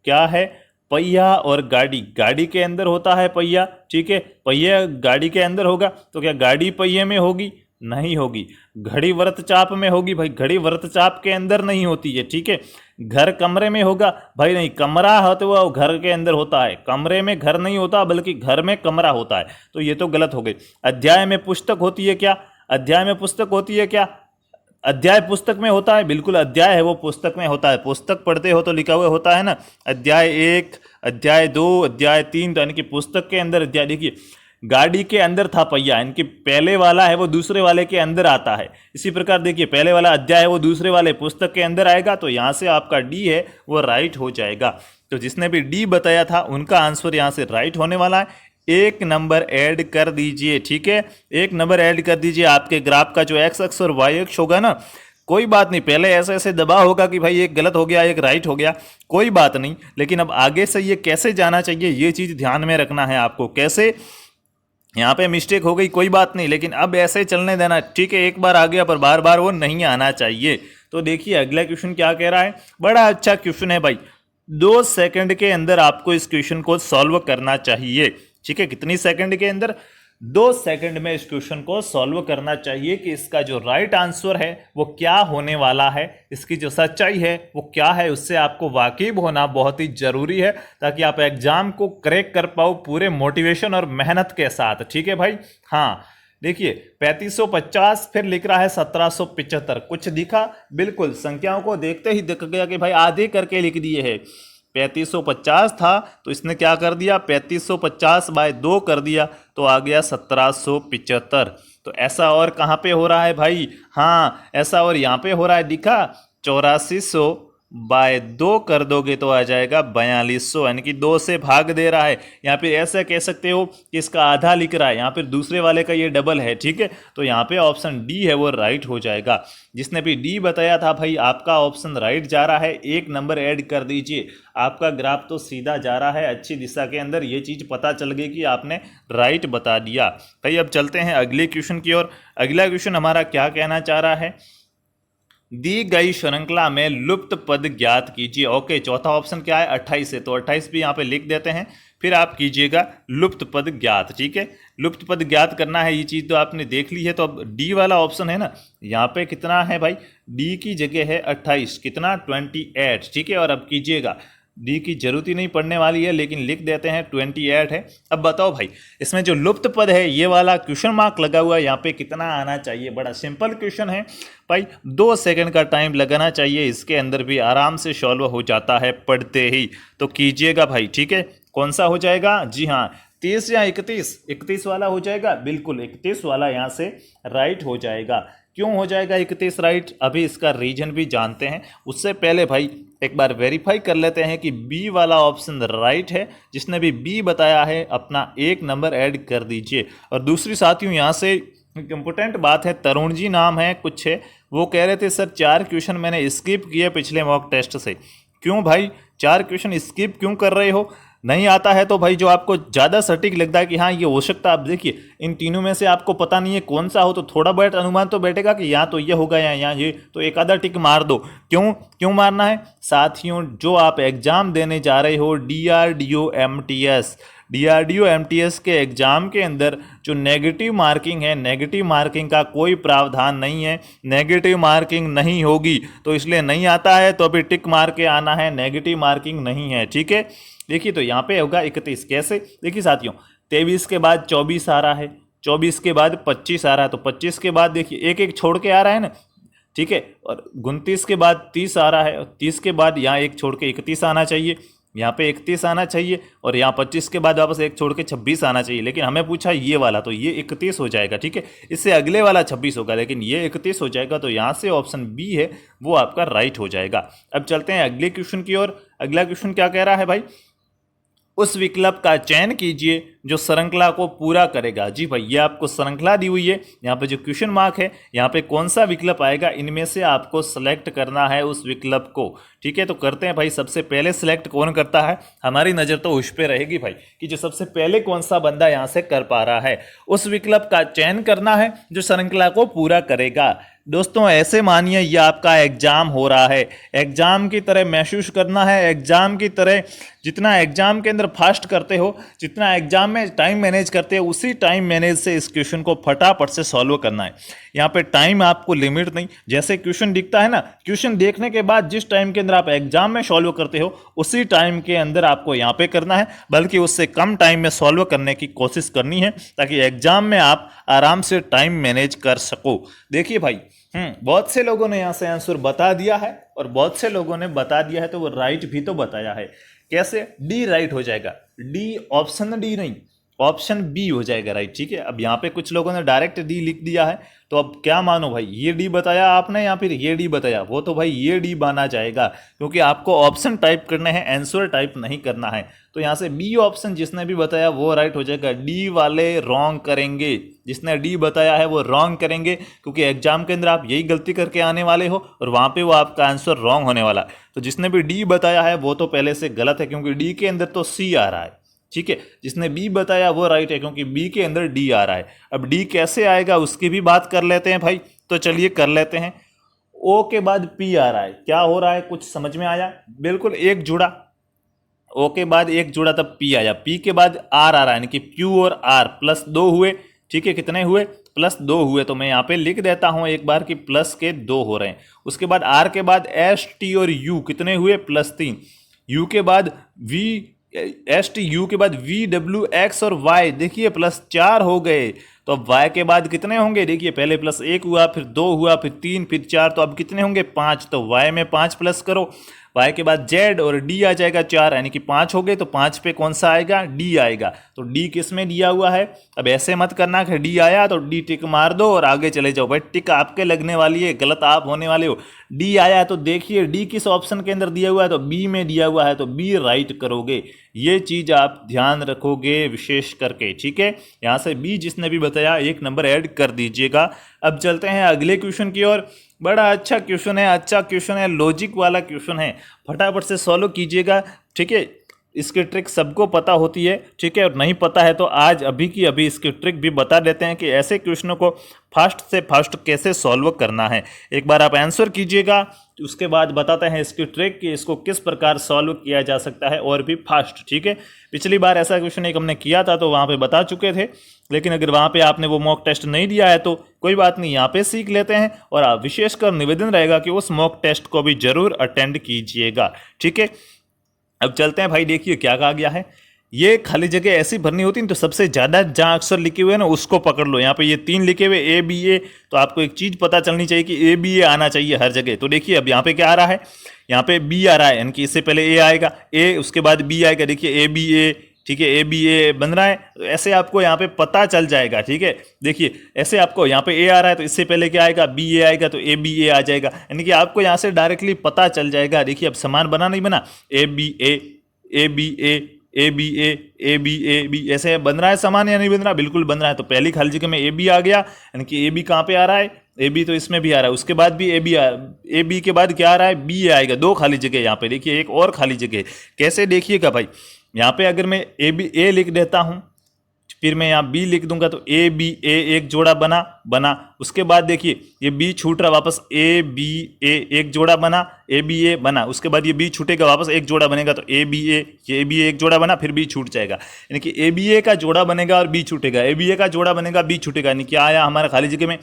क्या है? पहिया और गाड़ी। गाड़ी के अंदर होता है पहिया। ठीक है, पहिया गाड़ी के अंदर होगा तो क्या गाड़ी पहिए में होगी? नहीं होगी। घड़ी वृत्तचाप में होगी भाई? घड़ी वृत्तचाप के अंदर नहीं होती है। ठीक है, घर कमरे में होगा भाई? नहीं, कमरा है तो वह घर के अंदर होता है, कमरे में घर नहीं होता बल्कि घर में कमरा होता है। तो ये तो गलत हो गई। अध्याय में पुस्तक होती है क्या? अध्याय में पुस्तक होती है क्या? अध्याय पुस्तक में होता है, बिल्कुल अध्याय है वो पुस्तक में होता है। पुस्तक पढ़ते हो तो लिखा हुआ होता है ना, अध्याय 1, अध्याय 2, अध्याय 3, तो यानी कि पुस्तक के अंदर अध्याय। देखिए गाड़ी के अंदर था पहिया, यानी कि पहले वाला है वो दूसरे वाले के अंदर आता है। इसी प्रकार देखिए पहले वाला अध्याय है वो दूसरे वाले पुस्तक के अंदर आएगा। तो यहाँ से आपका डी है वो राइट हो जाएगा। तो जिसने भी डी बताया था उनका आंसर यहाँ से राइट होने वाला है। 1 नंबर ऐड कर दीजिए। ठीक है, 1 नंबर ऐड कर दीजिए। आपके ग्राफ का जो एक्स अक्ष और वाई अक्ष होगा ना, कोई बात नहीं, पहले ऐसे ऐसे दबाव होगा कि भाई एक गलत हो गया एक राइट हो गया, कोई बात नहीं, लेकिन अब आगे से ये कैसे जाना चाहिए ये चीज़ ध्यान में रखना है आपको। कैसे? यहाँ पे मिस्टेक हो गई कोई बात नहीं, लेकिन अब ऐसे ही चलने देना, ठीक है। एक बार आ गया पर बार बार वो नहीं आना चाहिए। तो देखिए अगला क्वेश्चन क्या कह रहा है, बड़ा अच्छा क्वेश्चन है भाई। 2 सेकंड के अंदर आपको इस क्वेश्चन को सॉल्व करना चाहिए, ठीक है। कितनी सेकंड के अंदर? 2 सेकंड में इस क्वेश्चन को सॉल्व करना चाहिए कि इसका जो राइट आंसर है वो क्या होने वाला है, इसकी जो सच्चाई है वो क्या है, उससे आपको वाकिफ होना बहुत ही जरूरी है, ताकि आप एग्जाम को क्रैक कर पाओ पूरे मोटिवेशन और मेहनत के साथ, ठीक है भाई। हाँ देखिए 3550 फिर लिख रहा है 1775, कुछ दिखा? बिल्कुल, संख्याओं को देखते ही दिख गया कि भाई आधे करके लिख दिए है। 3550 था तो इसने क्या कर दिया, 3550/2 कर दिया, तो आ गया 1775। तो ऐसा और कहाँ पे हो रहा है भाई? हाँ ऐसा और यहाँ पे हो रहा है, दिखा? 8400/2 कर दोगे तो आ जाएगा 4200, यानी कि 2 से भाग दे रहा है। यहाँ पे ऐसा कह सकते हो कि इसका आधा लिख रहा है, यहाँ पे दूसरे वाले का ये डबल है, ठीक है। तो यहाँ पे ऑप्शन डी है वो राइट हो जाएगा। जिसने भी डी बताया था भाई आपका ऑप्शन राइट जा रहा है, 1 नंबर ऐड कर दीजिए। आपका ग्राफ तो सीधा जा रहा है अच्छी दिशा के अंदर, ये चीज़ पता चल गई कि आपने राइट बता दिया भाई। अब चलते हैं अगले क्वेश्चन की ओर। अगला क्वेश्चन हमारा क्या कहना चाह रहा है, दी गई श्रृंखला में लुप्त पद ज्ञात कीजिए। ओके, चौथा ऑप्शन क्या है? 28 है, तो 28 भी यहाँ पे लिख देते हैं, फिर आप कीजिएगा लुप्त पद ज्ञात, ठीक है। लुप्त पद ज्ञात करना है, ये चीज़ तो आपने देख ली है। तो अब डी वाला ऑप्शन है ना, यहाँ पे कितना है भाई? डी की जगह है 28, कितना? 28, ठीक है। और अब कीजिएगा, डी की जरूरत ही नहीं पड़ने वाली है, लेकिन लिख देते हैं 28 है। अब बताओ भाई इसमें जो लुप्त पद है ये वाला क्वेश्चन मार्क लगा हुआ है, यहाँ पे कितना आना चाहिए? बड़ा सिंपल क्वेश्चन है भाई, 2 सेकंड का टाइम लगाना चाहिए, इसके अंदर भी आराम से सॉल्व हो जाता है पढ़ते ही। तो कीजिएगा भाई, ठीक है। कौन सा हो जाएगा? जी हाँ 30 या 31? 31 वाला हो जाएगा, बिल्कुल 31 वाला यहाँ से राइट हो जाएगा। क्यों हो जाएगा 31 राइट? अभी इसका रीजन भी जानते हैं, उससे पहले भाई एक बार वेरीफाई कर लेते हैं कि बी वाला ऑप्शन राइट है। जिसने भी बी बताया है अपना 1 नंबर ऐड कर दीजिए। और दूसरी साथियों यहाँ से इम्पोर्टेंट बात है, तरुण जी नाम है कुछ है, वो कह रहे थे सर 4 क्वेश्चन मैंने स्किप किए पिछले मॉक टेस्ट से। क्यों भाई 4 क्वेश्चन स्किप क्यों कर रहे हो? नहीं आता है तो भाई जो आपको ज़्यादा सटीक लगता है कि हाँ ये हो सकता है, आप देखिए इन तीनों में से आपको पता नहीं है कौन सा हो, तो थोड़ा बहुत अनुमान तो बैठेगा कि यहाँ तो ये होगा या यहाँ ये, तो एक आधा टिक मार दो। क्यों क्यों मारना है साथियों? जो आप एग्जाम देने जा रहे हो DRDO MTS के एग्जाम के अंदर जो नेगेटिव मार्किंग है, नेगेटिव मार्किंग का कोई प्रावधान नहीं है, नेगेटिव मार्किंग नहीं होगी, तो इसलिए नहीं आता है तो अभी टिक मार के आना है, नेगेटिव मार्किंग नहीं है, ठीक है। देखिए तो यहाँ पे होगा 31, कैसे? देखिए साथियों 23 के बाद 24 आ रहा है, 24 के बाद 25 आ रहा है, तो 25 के बाद देखिए एक एक छोड़ के आ रहा है ना, ठीक है। और 29 के बाद 30 आ रहा है, और 30 के बाद यहाँ एक छोड़ के 31 आना चाहिए, यहाँ पे 31 आना चाहिए, और यहाँ 25 के बाद वापस एक छोड़ के 26 आना चाहिए। लेकिन हमें पूछा ये वाला, तो ये 31 हो जाएगा, ठीक है। इससे अगले वाला 26 होगा, लेकिन ये 31 हो जाएगा, तो यहाँ से ऑप्शन बी है वो आपका राइट हो जाएगा। अब चलते हैं अगले क्वेश्चन की ओर। अगला क्वेश्चन क्या कह रहा है भाई, उस विकल्प का चयन कीजिए जो श्रृंखला को पूरा करेगा। जी भाई ये आपको श्रृंखला दी हुई है, यहाँ पे जो क्वेश्चन मार्क है यहाँ पे कौन सा विकल्प आएगा, इनमें से आपको सेलेक्ट करना है उस विकल्प को, ठीक है। तो करते हैं भाई, सबसे पहले सिलेक्ट कौन करता है? हमारी नज़र तो उस पर रहेगी भाई कि जो सबसे पहले कौन सा बंदा यहाँ से कर पा रहा है। उस विकल्प का चयन करना है जो श्रृंखला को पूरा करेगा। दोस्तों ऐसे मानिए ये आपका एग्जाम हो रहा है, एग्जाम की तरह महसूस करना है, एग्जाम की तरह जितना एग्जाम के अंदर फास्ट करते हो, जितना एग्जाम में टाइम मैनेज करते हो, उसी टाइम मैनेज से इस क्वेश्चन को फटाफट से सॉल्व करना है। यहाँ पे टाइम आपको लिमिट नहीं, जैसे क्वेश्चन दिखता है ना, क्वेश्चन देखने के बाद जिस टाइम के अंदर आप एग्जाम में सॉल्व करते हो उसी टाइम के अंदर आपको यहाँ पे करना है, बल्कि उससे कम टाइम में सॉल्व करने की कोशिश करनी है, ताकि एग्जाम में आप आराम से टाइम मैनेज कर सको। देखिए भाई बहुत से लोगों ने यहाँ से आंसर बता दिया है, और बहुत से लोगों ने बता दिया है तो वो राइट भी तो बताया है। कैसे? डी राइट हो जाएगा, डी ऑप्शन डी नहीं, ऑप्शन बी हो जाएगा राइट, ठीक है। अब यहाँ पे कुछ लोगों ने डायरेक्ट डी लिख दिया है, तो अब क्या मानो भाई, ये डी बताया आपने या फिर ये डी बताया? वो तो भाई ये डी माना जाएगा, क्योंकि आपको ऑप्शन टाइप करने हैं, आंसर टाइप नहीं करना है। तो यहाँ से बी ऑप्शन जिसने भी बताया वो राइट हो जाएगा, डी वाले रॉन्ग करेंगे, जिसने डी बताया है वो रॉन्ग करेंगे, क्योंकि एग्जाम के अंदर आप यही गलती करके आने वाले हो और वहाँ पे वो आपका आंसर रॉन्ग होने वाला है। तो जिसने भी डी बताया है वो तो पहले से गलत है, क्योंकि डी के अंदर तो सी आ रहा है, ठीक है, जिसने बी बताया वो राइट है, क्योंकि बी के अंदर डी आ रहा है। अब डी कैसे आएगा उसकी भी बात कर लेते हैं भाई, तो चलिए कर लेते हैं। ओ के बाद पी आ रहा है, क्या हो रहा है, कुछ समझ में आया? बिल्कुल एक जुड़ा, ओ के बाद एक जुड़ा तब पी आया, पी के बाद आर आ रहा है, यानी कि क्यू और आर प्लस 2 हुए। ठीक है, कितने हुए? प्लस 2 हुए। तो मैं यहाँ पे लिख देता हूँ एक बार कि प्लस के 2 हो रहे हैं। उसके बाद आर के बाद एस टी और यू कितने हुए? प्लस 3। यू के बाद वी, एस टी यू के बाद वी डब्ल्यू एक्स और वाई, देखिए प्लस 4 हो गए। तो अब वाई के बाद कितने होंगे? देखिए पहले प्लस 1 हुआ, फिर 2 हुआ, फिर 3, फिर 4, तो अब कितने होंगे? 5। तो वाई में 5 प्लस करो, वाई के बाद जेड और डी आ जाएगा 4, यानी कि 5 हो गए। तो 5 पे कौन सा आएगा? डी आएगा। तो डी किस में दिया हुआ है? अब ऐसे मत करना कि डी आया तो डी टिक मार दो और आगे चले जाओ, भाई टिक आपके लगने वाली है, गलत आप होने वाले हो। डी आया तो देखिए डी किस ऑप्शन के अंदर दिया हुआ है, तो बी में दिया हुआ है, तो बी राइट करोगे। ये चीज आप ध्यान रखोगे विशेष करके, ठीक है। यहाँ से बी जिसने भी बताया 1 नंबर ऐड कर दीजिएगा। अब चलते हैं अगले क्वेश्चन की ओर। बड़ा अच्छा क्वेश्चन है, अच्छा क्वेश्चन है, लॉजिक वाला क्वेश्चन है, फटाफट से सॉल्व कीजिएगा, ठीक है। इसकी ट्रिक सबको पता होती है, ठीक है, और नहीं पता है तो आज अभी की अभी इसकी ट्रिक भी बता देते हैं कि ऐसे क्वेश्चनों को फास्ट से फास्ट कैसे सॉल्व करना है। एक बार आप आंसर कीजिएगा, उसके बाद बताते हैं इसकी ट्रिक कि इसको किस प्रकार सॉल्व किया जा सकता है और भी फास्ट, ठीक है। पिछली बार ऐसा क्वेश्चन एक हमने किया था तो वहाँ पे बता चुके थे, लेकिन अगर वहाँ पे आपने वो मॉक टेस्ट नहीं दिया है तो कोई बात नहीं, यहाँ पे सीख लेते हैं। और आप विशेषकर निवेदन रहेगा कि उस मॉक टेस्ट को भी जरूर अटेंड कीजिएगा, ठीक है। अब चलते हैं भाई, देखिए क्या कहा गया है। ये खाली जगह ऐसी भरनी होती है तो सबसे ज्यादा जहां अक्षर लिखे हुए हैं ना उसको पकड़ लो। यहाँ पे ये 3 लिखे हुए ए बी ए, तो आपको एक चीज पता चलनी चाहिए कि ए बी ए आना चाहिए हर जगह। तो देखिए अब यहाँ पे क्या आ रहा है, यहाँ पे बी आ रहा है, यानी कि इससे पहले ए आएगा, ए उसके बाद बी आएगा, देखिए ए बी ए, ठीक है, ए बी ए बन रहा है। तो ऐसे आपको यहाँ पे पता चल जाएगा, ठीक है। देखिए ऐसे आपको यहाँ पे ए आ रहा है तो इससे पहले क्या आएगा? बी ए आएगा, तो ए बी ए आ जाएगा, यानी कि आपको यहाँ से डायरेक्टली पता चल जाएगा। देखिए अब समान बना नहीं बना, A B A, A B A, A B A, A B A B, ऐसे बन रहा है समान या नहीं बन रहा? बिल्कुल बन रहा है। तो पहली खाली जगह में ए बी आ गया, यानी कि ए बी कहाँ पे आ रहा है? ए बी तो इसमें भी आ रहा है, उसके बाद भी ए बी ए बी के बाद क्या आ रहा है? बी आएगा, 2 खाली जगह यहाँ पे। देखिए एक और खाली जगह, कैसे देखिएगा भाई, यहाँ पे अगर मैं ए बी ए लिख देता हूँ, फिर मैं यहाँ बी लिख दूंगा, तो ए बी ए एक जोड़ा बना। उसके बाद देखिए ये बी छूट रहा, वापस ए बी ए एक जोड़ा बना, ए बी ए बना। उसके बाद ये बी छूटेगा, वापस एक जोड़ा बनेगा, तो ए बी ए, ये बी एक जोड़ा बना, फिर बी छूट जाएगा, यानी कि ए बी ए का जोड़ा बनेगा और बी छूटेगा, ए बी ए का जोड़ा बनेगा, बी छूटेगा, यानी क्या आया हमारा खाली जगह में?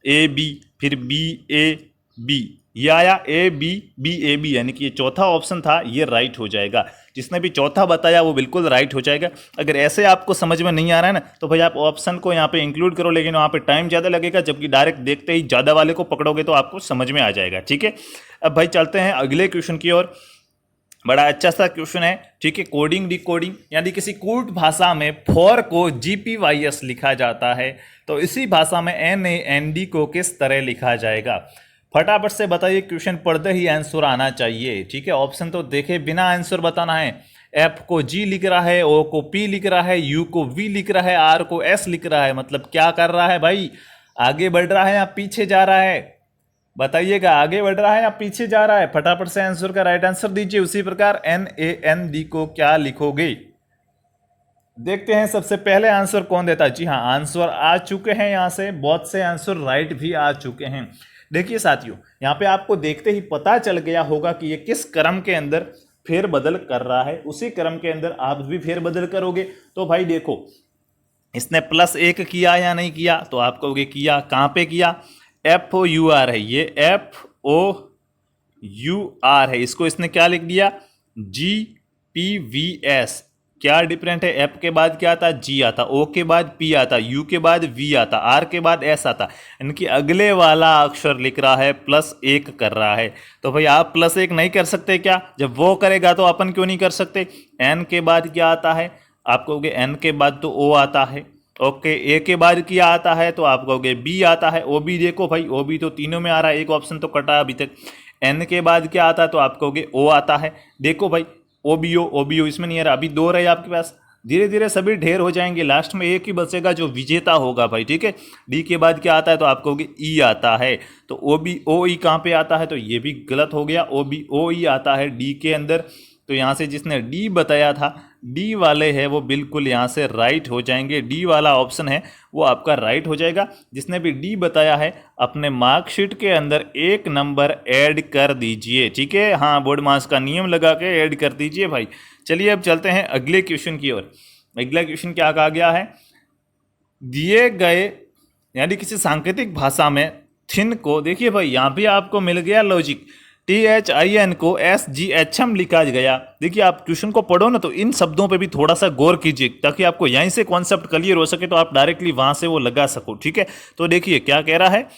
ए बी, फिर बी ए बी, ये आया A B B A B, यानी कि ये चौथा ऑप्शन था, ये राइट हो जाएगा। जिसने भी चौथा बताया वो बिल्कुल राइट हो जाएगा। अगर ऐसे आपको समझ में नहीं आ रहा है ना, तो भाई आप ऑप्शन को यहाँ पे इंक्लूड करो, लेकिन वहाँ पे टाइम ज़्यादा लगेगा, जबकि डायरेक्ट देखते ही ज़्यादा वाले को पकड़ोगे तो आपको समझ में आ जाएगा, ठीक है। अब भाई चलते हैं अगले क्वेश्चन की ओर। बड़ा अच्छा सा क्वेश्चन है, ठीक है। कोडिंग डिकोडिंग, यानी किसी कूट भाषा में फॉर को GPYS लिखा जाता है, तो इसी भाषा में NAND को किस तरह लिखा जाएगा? फटाफट से बताइए, क्वेश्चन पढ़ते ही आंसर आना चाहिए, ठीक है। ऑप्शन तो देखे बिना आंसर बताना है। F को G लिख रहा है, O को P लिख रहा है, U को V लिख रहा है, R को S लिख रहा है, मतलब क्या कर रहा है भाई? आगे बढ़ रहा है या पीछे जा रहा है? बताइएगा, आगे बढ़ रहा है या पीछे जा रहा है? फटाफट से आंसर का राइट आंसर दीजिए। उसी प्रकार NAND को क्या लिखोगे? देखते हैं सबसे पहले आंसर कौन देता है। जी हाँ, आंसर आ चुके हैं, यहाँ से बहुत से आंसर राइट भी आ चुके हैं। देखिए साथियों, यहाँ पे आपको देखते ही पता चल गया होगा कि ये किस क्रम के अंदर फेरबदल कर रहा है, उसी क्रम के अंदर आप भी फेरबदल करोगे। तो भाई देखो, इसने +1 किया या नहीं किया? तो आप कहोगे किया। कहाँ पे किया? FOUR है, ये FOUR है, इसको इसने क्या लिख दिया? GPVS। क्या डिफरेंट है? F के बाद क्या आता? G आता, O के बाद P आता, U के बाद V आता, R के बाद S आता, इनकी अगले वाला अक्षर लिख रहा है +1 कर रहा है। तो भाई आप +1 नहीं कर सकते क्या? जब वो करेगा तो अपन क्यों नहीं कर सकते? N के बाद क्या आता है? आप कहोगे N के बाद तो O आता है, ओके। A के बाद क्या आता है? तो आप कहोगे B आता है। O B देखो भाई, O B तो तीनों में आ रहा है, एक ऑप्शन तो कटा अभी तक। N के बाद क्या आता है? तो आप कहोगे O आता है। देखो भाई, OBO इसमें नहीं आ रहा, अभी 2 रहे आपके पास, धीरे धीरे सभी ढेर हो जाएंगे, लास्ट में एक ही बचेगा जो विजेता होगा भाई, ठीक है। D के बाद क्या आता है? तो आप कहोगे E आता है। तो OE कहाँ पे आता है? तो ये भी गलत हो गया, OE आता है D के अंदर। तो यहाँ से जिसने D बताया था, डी वाले है वो बिल्कुल यहाँ से राइट हो जाएंगे। डी वाला ऑप्शन है वो आपका राइट हो जाएगा। जिसने भी डी बताया है अपने मार्कशीट के अंदर एक नंबर ऐड कर दीजिए, ठीक है। हाँ, बोर्ड मास का नियम लगा के ऐड कर दीजिए भाई। चलिए अब चलते हैं अगले क्वेश्चन की ओर। अगला क्वेश्चन क्या कहा गया है, दिए गए यानी किसी सांकेतिक भाषा में थिन को, देखिए भाई यहाँ भी आपको मिल गया लॉजिक, THIN को SGHM लिखा गया। देखिए आप ट्यूशन को पढ़ो ना तो इन शब्दों पे भी थोड़ा सा गौर कीजिए ताकि आपको यहीं से कॉन्सेप्ट क्लियर हो सके तो आप डायरेक्टली वहां से वो लगा सको, ठीक है। तो देखिए क्या कह रहा है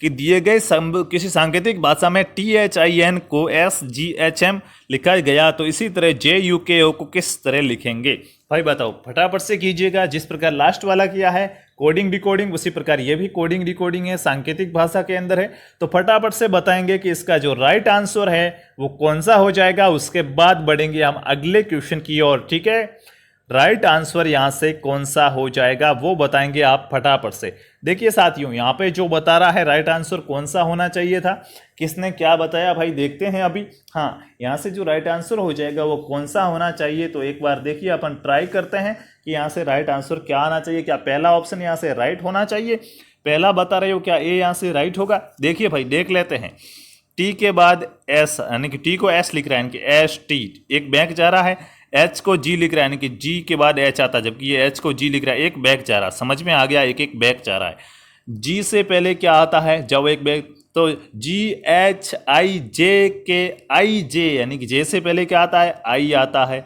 कि दिए गए किसी सांकेतिक भाषा में THIN को SGHM लिखा गया तो इसी तरह JUKO को किस तरह लिखेंगे। भाई बताओ, फटाफट से कीजिएगा। जिस प्रकार लास्ट वाला किया है कोडिंग डिकोडिंग, उसी प्रकार ये भी कोडिंग डिकोडिंग है, सांकेतिक भाषा के अंदर है। तो फटाफट से बताएंगे कि इसका जो राइट आंसर है वो कौन सा हो जाएगा। उसके बाद बढ़ेंगे हम अगले क्वेश्चन की ओर, ठीक है। राइट आंसर यहां से कौन सा हो जाएगा वो बताएंगे आप फटाफट से। देखिए साथियों, यहाँ पे जो बता रहा है राइट आंसर कौन सा होना चाहिए था, किसने क्या बताया भाई देखते हैं अभी। हाँ, यहाँ से जो राइट आंसर हो जाएगा वो कौन सा होना चाहिए, तो एक बार देखिए अपन ट्राई करते हैं कि यहाँ से राइट आंसर क्या आना चाहिए। क्या पहला ऑप्शन यहाँ से राइट होना चाहिए? पहला बता रहे हो, क्या ए यहाँ से राइट होगा? देखिए भाई देख लेते हैं। टी के बाद एस, यानी कि टी को एस लिख रहा है, यानी कि एस टी, एक बैंक जा रहा है। एच को जी लिख रहा है, यानी कि जी के बाद एच आता है, जबकि ये एच को जी लिख रहा है, एक बैक जा रहा है। समझ में आ गया, एक एक बैक जा रहा है। जी से पहले क्या आता है जब एक बैक, तो GHIJKIJ, यानी कि जे से पहले क्या आता है? आई आता है,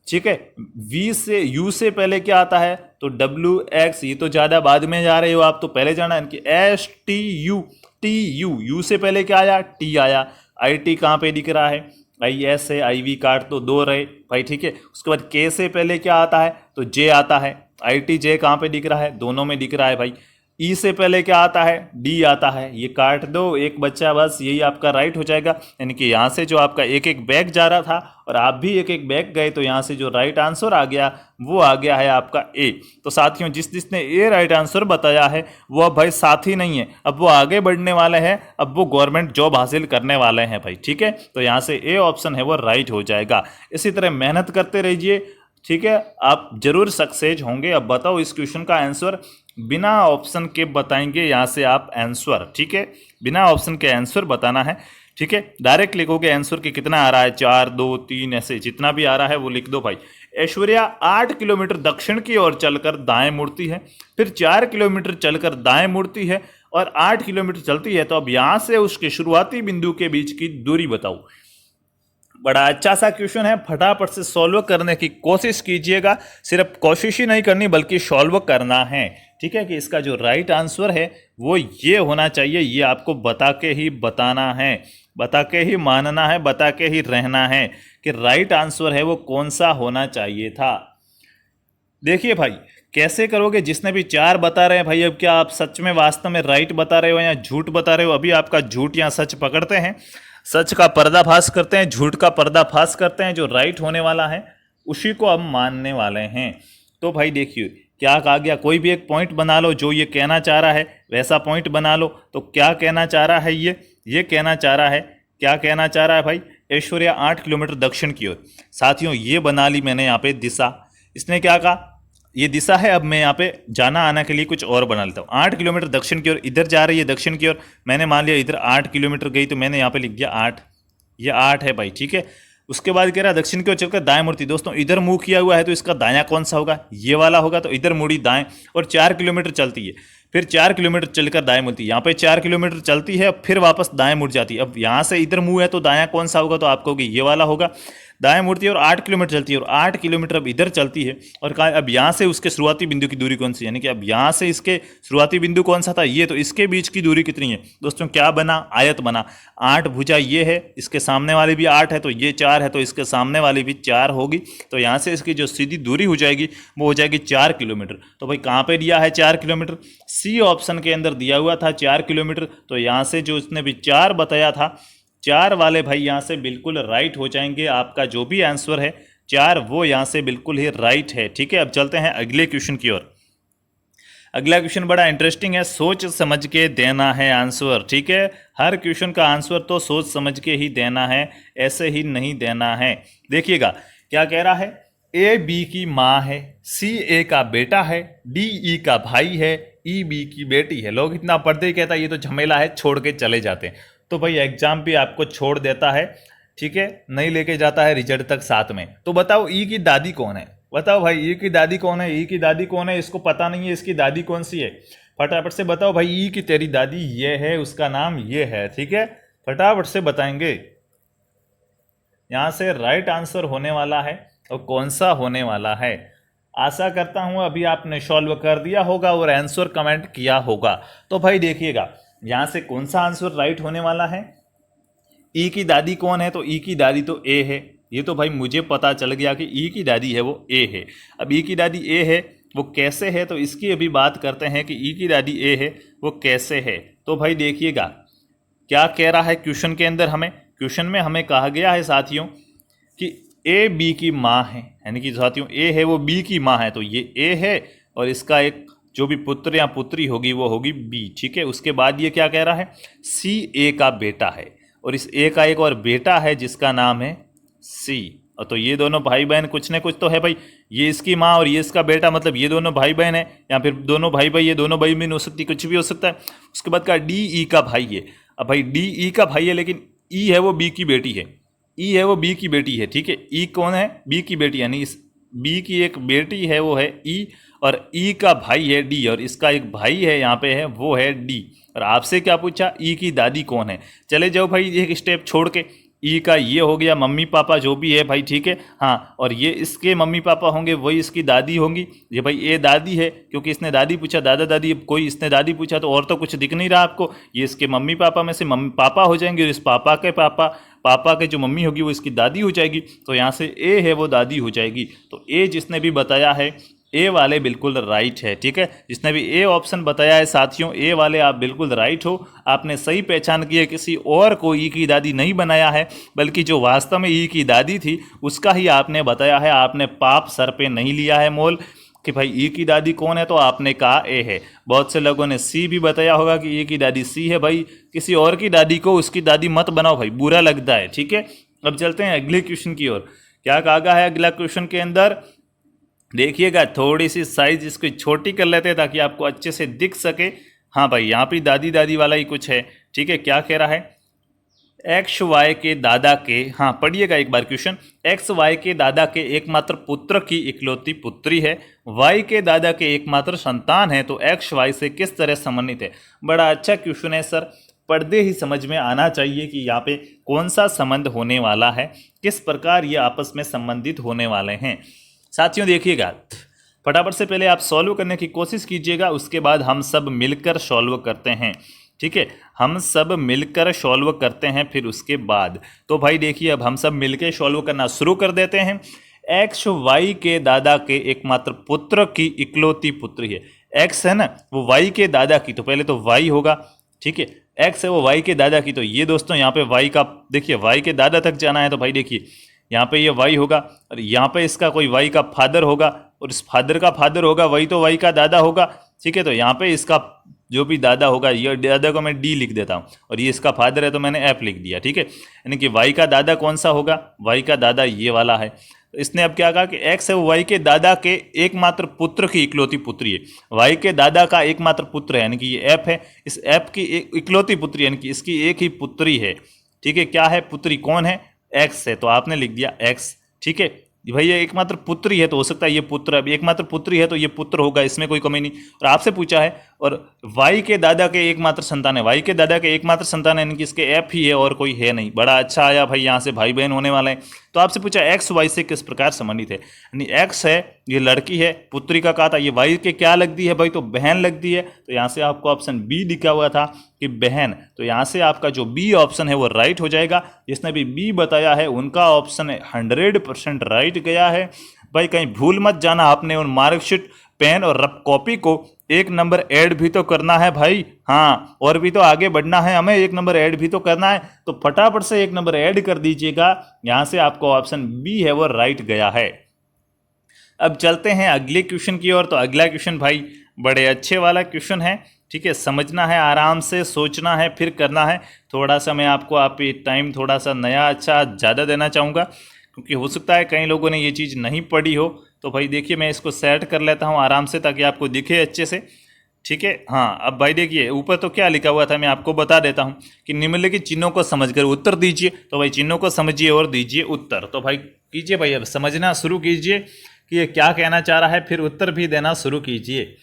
ठीक है। वी से, यू से पहले क्या आता है? तो WX, ये तो ज़्यादा बाद में जा रहे हो आप, तो पहले जाना है, यानी कि STU, TU, यू से पहले क्या आया? टी आया। IT कहाँ पे दिख रहा है? IS है, IV काट तो दो रहे भाई, ठीक है। उसके बाद K से पहले क्या आता है? तो J आता है। ITJ कहाँ पे दिख रहा है? दोनों में दिख रहा है भाई। E से पहले क्या आता है? D आता है, ये काट दो, एक बच्चा बस, यही आपका राइट हो जाएगा। यानी कि यहाँ से जो आपका एक एक बैक जा रहा था और आप भी एक एक बैक गए, तो यहाँ से जो राइट आंसर आ गया वो आ गया है आपका ए। तो साथियों, जिसने ए राइट आंसर बताया है वो अब भाई साथी नहीं है, अब वो आगे बढ़ने वाले हैं, अब वो गवर्नमेंट जॉब हासिल करने वाले हैं भाई, ठीक है। तो यहाँ से ए ऑप्शन है वो राइट हो जाएगा। इसी तरह मेहनत करते रहिए, ठीक है, आप जरूर सक्सेस होंगे। अब बताओ इस क्वेश्चन का आंसर, बिना ऑप्शन के बताएंगे यहाँ से आप आंसर, ठीक है। बिना ऑप्शन के आंसर बताना है, ठीक है। डायरेक्ट लिखोगे आंसर कि कितना आ रहा है, 4 2 3, ऐसे जितना भी आ रहा है वो लिख दो भाई। ऐश्वर्या 8 किलोमीटर दक्षिण की ओर चलकर दाएं मुड़ती है, फिर 4 किलोमीटर चलकर दाएं मुड़ती है और 8 किलोमीटर चलती है। तो अब यहाँ से उसके शुरुआती बिंदु के बीच की दूरी बताओ। बड़ा अच्छा सा क्वेश्चन है, फटाफट से सॉल्व करने की कोशिश कीजिएगा। सिर्फ कोशिश ही नहीं करनी बल्कि सॉल्व करना है, ठीक है। कि इसका जो राइट आंसर है वो ये होना चाहिए, ये आपको बता के ही बताना है, बता के ही मानना है, बता के ही रहना है कि राइट आंसर है वो कौन सा होना चाहिए था। देखिए भाई कैसे करोगे, जिसने भी 4 बता रहे हैं भाई, अब क्या आप सच में वास्तव में राइट बता रहे हो या झूठ बता रहे हो? अभी आपका झूठ या सच पकड़ते हैं, सच का पर्दाफाश करते हैं, झूठ का पर्दाफाश करते हैं। जो राइट होने वाला है उसी को हम मानने वाले हैं। तो भाई देखिए क्या कहा गया, कोई भी एक पॉइंट बना लो जो ये कहना चाह रहा है, वैसा पॉइंट बना लो। तो क्या कहना चाह रहा है ये कहना चाह रहा है, क्या कहना चाह रहा है भाई? ऐश्वर्या 8 किलोमीटर दक्षिण की ओर। साथियों ये बना ली मैंने यहाँ पे दिशा, इसने क्या कहा? ये दिशा है। अब मैं यहाँ पे जाना आना के लिए कुछ और बना लेता हूँ। 8 किलोमीटर दक्षिण की ओर, इधर जा रही है दक्षिण की ओर, मैंने मान लिया इधर 8 किलोमीटर गई, तो मैंने यहाँ पे लिख दिया 8, ये 8 है भाई, ठीक है। उसके बाद कह रहा है दक्षिण की ओर चलकर दाएं मुड़ती। दोस्तों इधर मुंह किया हुआ है तो इसका दायां कौन सा होगा? ये वाला होगा, तो इधर मुड़ी दाएं, और 4 किलोमीटर चलती है, फिर 4 किलोमीटर चलकर दाएं मुड़ती है। यहाँ पे 4 किलोमीटर चलती है, फिर वापस दाएं मुड़ जाती है। अब यहाँ से इधर मुंह है तो दायां कौन सा होगा? तो आपको ये वाला होगा। दाएं मुड़ती है और 8 किलोमीटर चलती है, और 8 किलोमीटर अब इधर चलती है। और कहा अब यहाँ से उसके शुरुआती बिंदु की दूरी कौन सी, यानी कि अब यहाँ से इसके शुरुआती बिंदु कौन सा था? ये, तो इसके बीच की दूरी कितनी है दोस्तों? क्या बना? आयत बना। 8 भुजा ये है, इसके सामने वाली भी 8 है, तो ये 4 है, तो इसके सामने वाली भी 4 होगी। तो यहाँ से इसकी जो सीधी दूरी हो जाएगी वो हो जाएगी 4 किलोमीटर। तो भाई कहाँ पे दिया है 4 किलोमीटर? सी ऑप्शन के अंदर दिया हुआ था 4 किलोमीटर। तो यहाँ से जो इसने भी 4 बताया था, 4 वाले भाई यहाँ से बिल्कुल राइट हो जाएंगे। आपका जो भी आंसर है 4 वो यहाँ से बिल्कुल ही राइट है, ठीक है। अब चलते हैं अगले क्वेश्चन की ओर। अगला क्वेश्चन बड़ा इंटरेस्टिंग है, सोच समझ के देना है आंसर, ठीक है। हर क्वेश्चन का आंसर तो सोच समझ के ही देना है, ऐसे ही नहीं देना है। देखिएगा क्या कह रहा है, ए बी की माँ है, सी ए का बेटा है, डी ई का भाई है, ई बी की बेटी है। लोग इतना पढ़ते ही कहता है ये तो झमेला है, छोड़ के चले जाते हैं। तो भाई एग्जाम भी आपको छोड़ देता है, ठीक है, नहीं लेके जाता है रिजल्ट तक साथ में। तो बताओ ई की दादी कौन है, बताओ भाई ई की दादी कौन है, ई की दादी कौन है, इसको पता नहीं है इसकी दादी कौन सी है। फटाफट से बताओ भाई, ई की तेरी दादी ये है, उसका नाम ये है, ठीक है, फटाफट से बताएंगे। यहां से राइट आंसर होने वाला है, और कौन सा होने वाला है, आशा करता हूं अभी आपने सॉल्व कर दिया होगा और आंसर कमेंट किया होगा। तो भाई देखिएगा यहां से कौन सा आंसर राइट होने वाला है। ई की दादी कौन है, तो ई की दादी तो ए है, ये तो भाई मुझे पता चल गया कि ई की दादी है वो ए है। अब ई की दादी ए है वो कैसे है, तो इसकी अभी बात करते हैं कि ई की दादी ए है वो कैसे है। तो भाई देखिएगा क्या कह रहा है क्वेश्चन के अंदर, क्वेश्चन में हमें कहा गया है साथियों कि ए बी की माँ है, यानी कि साथियों ए है वो बी की माँ है, तो ये ए है और इसका एक जो भी पुत्र या पुत्री होगी वो होगी बी, ठीक है। उसके बाद ये क्या कह रहा है, सी ए का बेटा है, और इस ए का एक और बेटा है जिसका नाम है सी। और तो ये दोनों भाई बहन कुछ न कुछ तो है भाई, ये इसकी माँ और ये इसका बेटा, मतलब ये दोनों भाई बहन है, या फिर दोनों भाई भाई, ये दोनों भाई बहन हो सकती, कुछ भी हो सकता है। उसके बाद का डी ई का भाई है। अब भाई डी ई का भाई है, लेकिन ई है वो बी की बेटी है, ई है वो बी की बेटी है, ठीक है। ई कौन है, बी की बेटी, यानी इस बी की एक बेटी है वो है ई, और ई का भाई है डी, और इसका एक भाई है यहाँ पे है वो है डी। और आपसे क्या पूछा, ई की दादी कौन है। चले जाओ भाई एक स्टेप छोड़ के, ई का ये हो गया मम्मी पापा जो भी है भाई, ठीक है, हाँ, और ये इसके मम्मी पापा होंगे, वही इसकी दादी होंगी। ये भाई ए दादी है, क्योंकि इसने दादी पूछा, दादा दादी, अब कोई इसने दादी पूछा तो और तो कुछ दिख नहीं रहा आपको, ये इसके मम्मी पापा में से मम्मी पापा हो जाएंगे, और इस पापा के पापा के जो मम्मी होगी वो इसकी दादी हो जाएगी। तो यहाँ से ए है वो दादी हो जाएगी। तो ए जिसने भी बताया है ए वाले बिल्कुल राइट है, ठीक है। जिसने भी ए ऑप्शन बताया है साथियों, ए वाले आप बिल्कुल राइट हो, आपने सही पहचान की है, किसी और को ई की दादी नहीं बनाया है, बल्कि जो वास्तव में ई की दादी थी उसका ही आपने बताया है। आपने पाप सर पे नहीं लिया है मोल कि भाई ई की दादी कौन है, तो आपने कहा ए है। बहुत से लोगों ने सी भी बताया होगा कि ई की दादी सी है। भाई किसी और की दादी को उसकी दादी मत बनाओ भाई, बुरा लगता है, ठीक है। अब चलते हैं अगले क्वेश्चन की ओर। क्या कहा गया है अगला क्वेश्चन के अंदर, देखिएगा थोड़ी सी साइज इसको छोटी कर लेते हैं ताकि आपको अच्छे से दिख सके। हाँ भाई यहाँ पे दादी दादी वाला ही कुछ है, ठीक है। क्या कह रहा है, एक्स वाई के दादा के, हाँ पढ़िएगा एक बार क्वेश्चन, एक्स वाई के दादा के एकमात्र पुत्र की इकलौती पुत्री है, वाई के दादा के एकमात्र संतान है, तो एक्स वाई से किस तरह संबंधित है। बड़ा अच्छा क्वेश्चन है सर, पढ़ते ही समझ में आना चाहिए कि यहाँ पे कौन सा संबंध होने वाला है, किस प्रकार ये आपस में संबंधित होने वाले हैं। साथियों देखिएगा फटाफट से पहले आप सॉल्व करने की कोशिश कीजिएगा, उसके बाद हम सब मिलकर सॉल्व करते हैं, ठीक है। हम सब मिलकर सॉल्व करते हैं फिर उसके बाद। तो भाई देखिए अब हम सब मिलकर सॉल्व करना शुरू कर देते हैं। एक्स वाई के दादा के एकमात्र पुत्र की इकलौती पुत्री है। एक्स है ना वो वाई के दादा की, तो पहले तो वाई होगा, ठीक है। एक्स है वो वाई के दादा की, तो ये दोस्तों यहाँ पे वाई का, देखिए वाई के दादा तक जाना है, तो भाई देखिए यहाँ पे ये वाई होगा, और यहाँ पे इसका कोई वाई का फादर होगा, और इस फादर का फादर होगा, वही तो वाई का दादा होगा, ठीक है। तो यहाँ पे इसका जो भी दादा होगा, ये दादा को मैं डी लिख देता हूँ, और ये इसका फादर है तो मैंने एफ लिख दिया, ठीक है। यानी कि वाई का दादा कौन सा होगा, वाई का दादा ये वाला है। तो इसने अब क्या कहा कि एक्स है वो वाई के दादा के एकमात्र पुत्र की इकलौती पुत्री है। वाई के दादा का एकमात्र पुत्र है, यानी कि ये एफ है, इस एफ की इकलौती पुत्री, यानी कि इसकी एक ही पुत्री है, ठीक है। क्या है पुत्री, कौन है, एक्स है, तो आपने लिख दिया एक्स, ठीक है। भाई ये एकमात्र पुत्री है तो हो सकता है ये पुत्र, अब एकमात्र पुत्री है तो ये पुत्र होगा, इसमें कोई कमी नहीं। और आपसे पूछा है, और वाई के दादा के एकमात्र संतान है, वाई के दादा के एकमात्र संतान है, यानी कि इसके एफ ही है और कोई है नहीं। बड़ा अच्छा आया भाई, यहाँ से भाई बहन होने वाले हैं। तो आपसे पूछा एक्स वाई से किस प्रकार संबंधित है, यानी एक्स है ये लड़की है, पुत्री का कहा था, ये वाई के क्या लगती है भाई, तो बहन लगती है। तो यहाँ से आपको ऑप्शन बी लिखा हुआ था कि बहन, तो यहाँ से आपका जो बी ऑप्शन है वो राइट हो जाएगा। जिसने भी बी बताया है उनका ऑप्शन 100% राइट गया है। भाई कहीं भूल मत जाना, आपने उन मार्कशीट पेन और रफ कॉपी को एक नंबर ऐड भी तो करना है भाई, हाँ, और भी तो आगे बढ़ना है हमें, एक नंबर ऐड भी तो करना है। तो फटाफट से एक नंबर ऐड कर दीजिएगा, यहाँ से आपको ऑप्शन बी है वो राइट गया है। अब चलते हैं अगले क्वेश्चन की ओर। तो अगला क्वेश्चन भाई बड़े अच्छे वाला क्वेश्चन है, ठीक है। समझना है, आराम से सोचना है, फिर करना है। थोड़ा सा मैं आपको टाइम थोड़ा सा नया अच्छा ज़्यादा देना चाहूँगा। क्योंकि हो सकता है कई लोगों ने ये चीज़ नहीं पढ़ी हो। तो भाई देखिए मैं इसको सेट कर लेता हूँ आराम से ताकि आपको दिखे अच्छे से। ठीक है, हाँ अब भाई देखिए ऊपर तो क्या लिखा हुआ था मैं आपको बता देता हूँ कि निम्नलिखित चिन्हों को समझकर उत्तर दीजिए। तो भाई चिन्हों को समझिए और दीजिए उत्तर। तो भाई कीजिए भाई, अब समझना शुरू कीजिए कि ये क्या कहना चाह रहा है, फिर उत्तर भी देना शुरू कीजिए।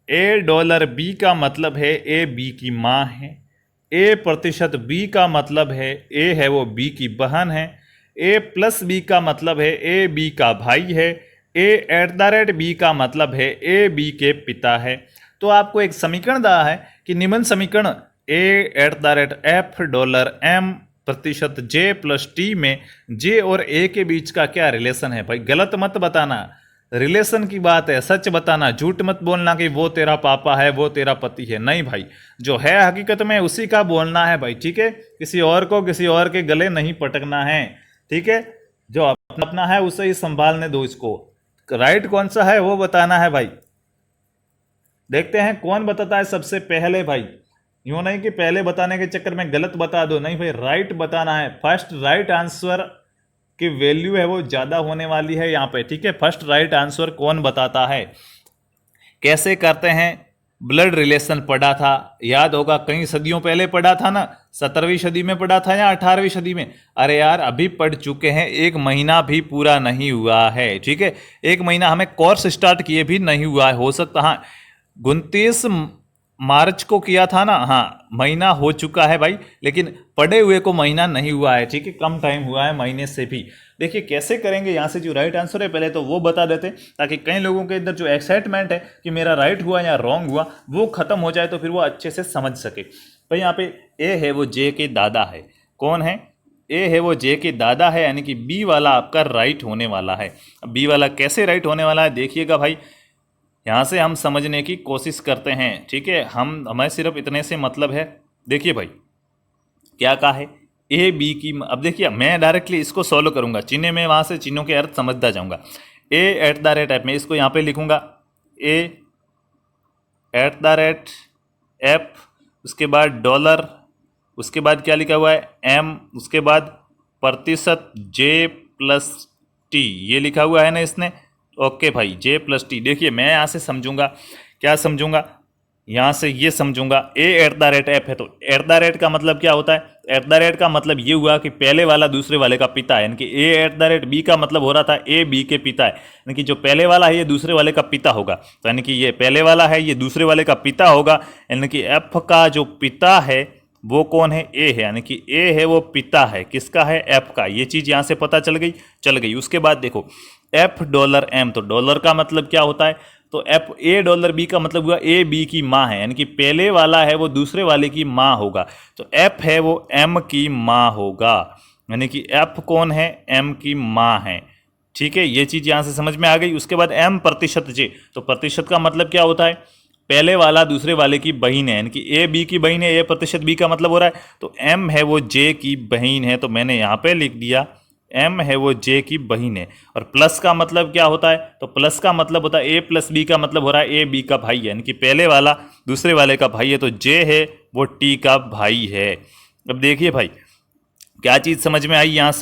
$A का मतलब है ए बी की माँ है। A% B का मतलब है ए है वो बी की बहन है। A+B का मतलब है ए बी का भाई है। A@B का मतलब है ए बी के पिता है। तो आपको एक समीकरण दिया है कि निम्न समीकरण $M%J+T में J और A के बीच का क्या रिलेशन है। भाई गलत मत बताना, रिलेशन की बात है, सच बताना, झूठ मत बोलना कि वो तेरा पापा है वो तेरा पति है। नहीं भाई, जो है हकीकत में उसी का बोलना है भाई। ठीक है, किसी और को किसी और के गले नहीं पटकना है। ठीक है, जो अपना है उसे ही संभालने दो। इसको राइट कौन सा है वो बताना है भाई। देखते हैं कौन बताता है सबसे पहले। भाई यूं नहीं कि पहले बताने के चक्कर में गलत बता दो, नहीं भाई राइट बताना है। फर्स्ट राइट आंसर की वैल्यू है वो ज्यादा होने वाली है यहाँ पे। ठीक है, फर्स्ट राइट आंसर कौन बताता है। कैसे करते हैं, ब्लड रिलेशन पढ़ा था, याद होगा कई सदियों पहले पढ़ा था ना, 17वीं सदी में पढ़ा था या 18वीं सदी में। अरे यार अभी पढ़ चुके हैं, 1 महीना भी पूरा नहीं हुआ है। ठीक है, 1 महीना हमें कोर्स स्टार्ट किए भी नहीं हुआ है। हो सकता हाँ 29 मार्च को किया था ना, हाँ महीना हो चुका है भाई, लेकिन पढ़े हुए को महीना नहीं हुआ है। ठीक है, कम टाइम हुआ है महीने से भी। देखिए कैसे करेंगे, यहाँ से जो राइट आंसर है पहले तो वो बता देते ताकि कई लोगों के अंदर जो एक्साइटमेंट है कि मेरा राइट हुआ या रॉन्ग हुआ वो खत्म हो जाए, तो फिर वो अच्छे से समझ सके। भाई यहाँ पे ए है वो जे के दादा है। कौन है, ए है वो जे के दादा है, यानी कि बी वाला आपका राइट होने वाला है। अब बी वाला कैसे राइट होने वाला है देखिएगा भाई, यहाँ से हम समझने की कोशिश करते हैं। ठीक है, हमें सिर्फ इतने से मतलब है। देखिए भाई क्या कहा है, ए बी की, अब देखिए मैं डायरेक्टली इसको सॉल्व करूंगा, चिन्ह में वहाँ से चिन्हों के अर्थ समझता जाऊंगा। A@ में इसको यहाँ पे लिखूंगा A@F, उसके बाद डॉलर, उसके बाद क्या लिखा हुआ है M, उसके बाद %J+T ये लिखा हुआ है ना इसने। ओके भाई J+T। देखिए मैं यहाँ से समझूंगा, क्या समझूंगा, यहाँ से ये समझूंगा A@F है तो एट का मतलब क्या होता है, एट का मतलब ये हुआ कि पहले वाला दूसरे वाले का पिता है, यानी कि A@B का मतलब हो रहा था ए बी के पिता है, यानी कि जो पहले वाला है ये दूसरे वाले का पिता होगा। तो यानी कि ये पहले वाला है ये दूसरे वाले का पिता होगा, यानी कि F का जो पिता है वो कौन है, ए है, यानी कि ए है वो पिता है, किसका है, एफ का। ये चीज यहां से पता चल गई। उसके बाद देखो $M, तो डॉलर का मतलब क्या होता है, तो $A का मतलब हुआ ए बी की माँ है, यानी कि पहले वाला है वो दूसरे वाले की माँ होगा, तो एफ है वो एम की माँ होगा, यानी कि एफ कौन है, एम की माँ है। ठीक है, ये चीज यहां से समझ में आ गई। उसके बाद M%J, तो प्रतिशत का मतलब क्या होता है, पहले वाला दूसरे वाले की बहन है, यानी कि ए बी की बहन है, A%B का मतलब हो रहा है, तो M है वो J की बहन है, तो मैंने यहाँ पे लिख दिया M है वो J की बहन है। और प्लस का मतलब क्या होता है, तो प्लस का मतलब होता है A+B का मतलब हो रहा है ए बी का भाई है, यानी कि पहले वाला दूसरे वाले का भाई है, तो J है वो T का भाई है। अब देखिए भाई क्या चीज़ समझ में आई, यहाँ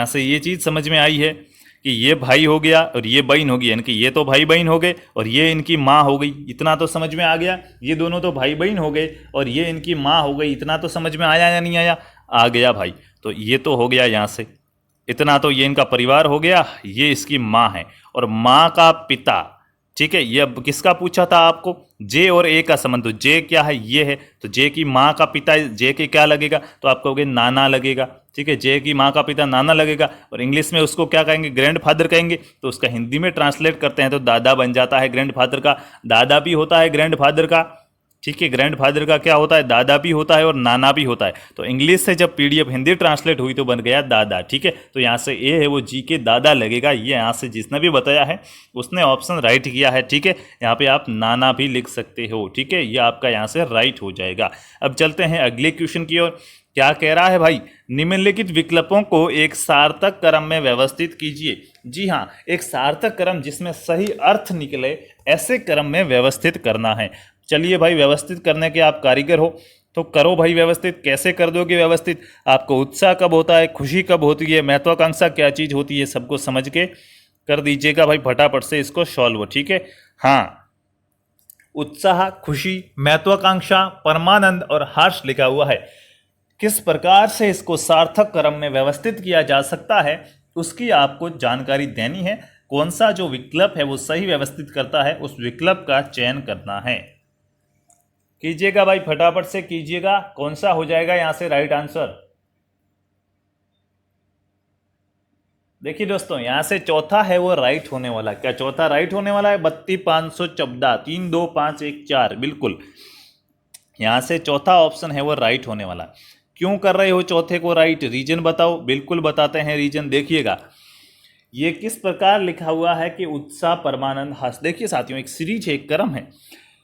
से ये चीज़ समझ में आई है कि ये भाई हो गया और ये बहन होगी, यानी कि ये तो भाई बहन हो गए और ये इनकी माँ हो गई। इतना तो समझ में आ गया, ये दोनों तो भाई बहन हो गए और ये इनकी माँ हो गई। इतना तो समझ में आया या नहीं आया, आ गया भाई। तो ये तो हो गया यहाँ से, इतना तो ये इनका परिवार हो गया, ये इसकी माँ है और माँ का पिता। ठीक है, ये अब किसका पूछा था आपको, जे और ए का संबंध, तो जे क्या है, ये है, तो जे की माँ का पिता, जे के क्या लगेगा, तो आप कहोगे नाना लगेगा। ठीक है, जे की माँ का पिता नाना लगेगा, और इंग्लिश में उसको क्या कहेंगे, ग्रैंड फादर कहेंगे, तो उसका हिंदी में ट्रांसलेट करते हैं तो दादा बन जाता है। ग्रैंड फादर का दादा भी होता है, ग्रैंड फादर का, ठीक है, ग्रैंड फादर का क्या होता है, दादा भी होता है और नाना भी होता है। तो इंग्लिश से जब पीडीएफ हिंदी ट्रांसलेट हुई तो बन गया दादा। ठीक है, तो यहाँ से ए है वो जी के दादा लगेगा। ये यहाँ से जिसने भी बताया है उसने ऑप्शन राइट किया है। ठीक है, यहाँ पे आप नाना भी लिख सकते हो। ठीक है, ये आपका यहाँ से राइट हो जाएगा। अब चलते हैं अगले क्वेश्चन की ओर। क्या कह रहा है भाई, निम्नलिखित विकल्पों को एक सार्थक क्रम में व्यवस्थित कीजिए। जी हाँ, एक सार्थक क्रम जिसमें सही अर्थ निकले ऐसे क्रम में व्यवस्थित करना है। चलिए भाई, व्यवस्थित करने के आप कारीगर हो। तो करो भाई व्यवस्थित। कैसे कर दोगे व्यवस्थित? आपको उत्साह कब होता है, खुशी कब होती है, महत्वाकांक्षा क्या चीज़ होती है, सबको समझ के कर दीजिएगा भाई फटाफट से इसको सॉल्व। ठीक है, हाँ, उत्साह, खुशी, महत्वाकांक्षा, परमानंद और हर्ष लिखा हुआ है। किस प्रकार से इसको सार्थक क्रम में व्यवस्थित किया जा सकता है उसकी आपको जानकारी देनी है। कौन सा जो विकल्प है वो सही व्यवस्थित करता है उस विकल्प का चयन करना है। कीजिएगा भाई फटाफट से कीजिएगा, कौन सा हो जाएगा यहां से राइट आंसर। देखिए दोस्तों, यहां से चौथा है वो राइट होने वाला। क्या चौथा राइट होने वाला है? 32,514, 3, 2, 5, 1, 4, बिल्कुल यहां से चौथा ऑप्शन है वो राइट होने वाला। क्यों कर रहे हो चौथे को राइट? रीजन बताओ। बिल्कुल बताते हैं रीजन। देखिएगा ये किस प्रकार लिखा हुआ है कि उत्साह, परमानंद, हर्ष। देखिए साथियों, एक सीरीज है, एक क्रम है।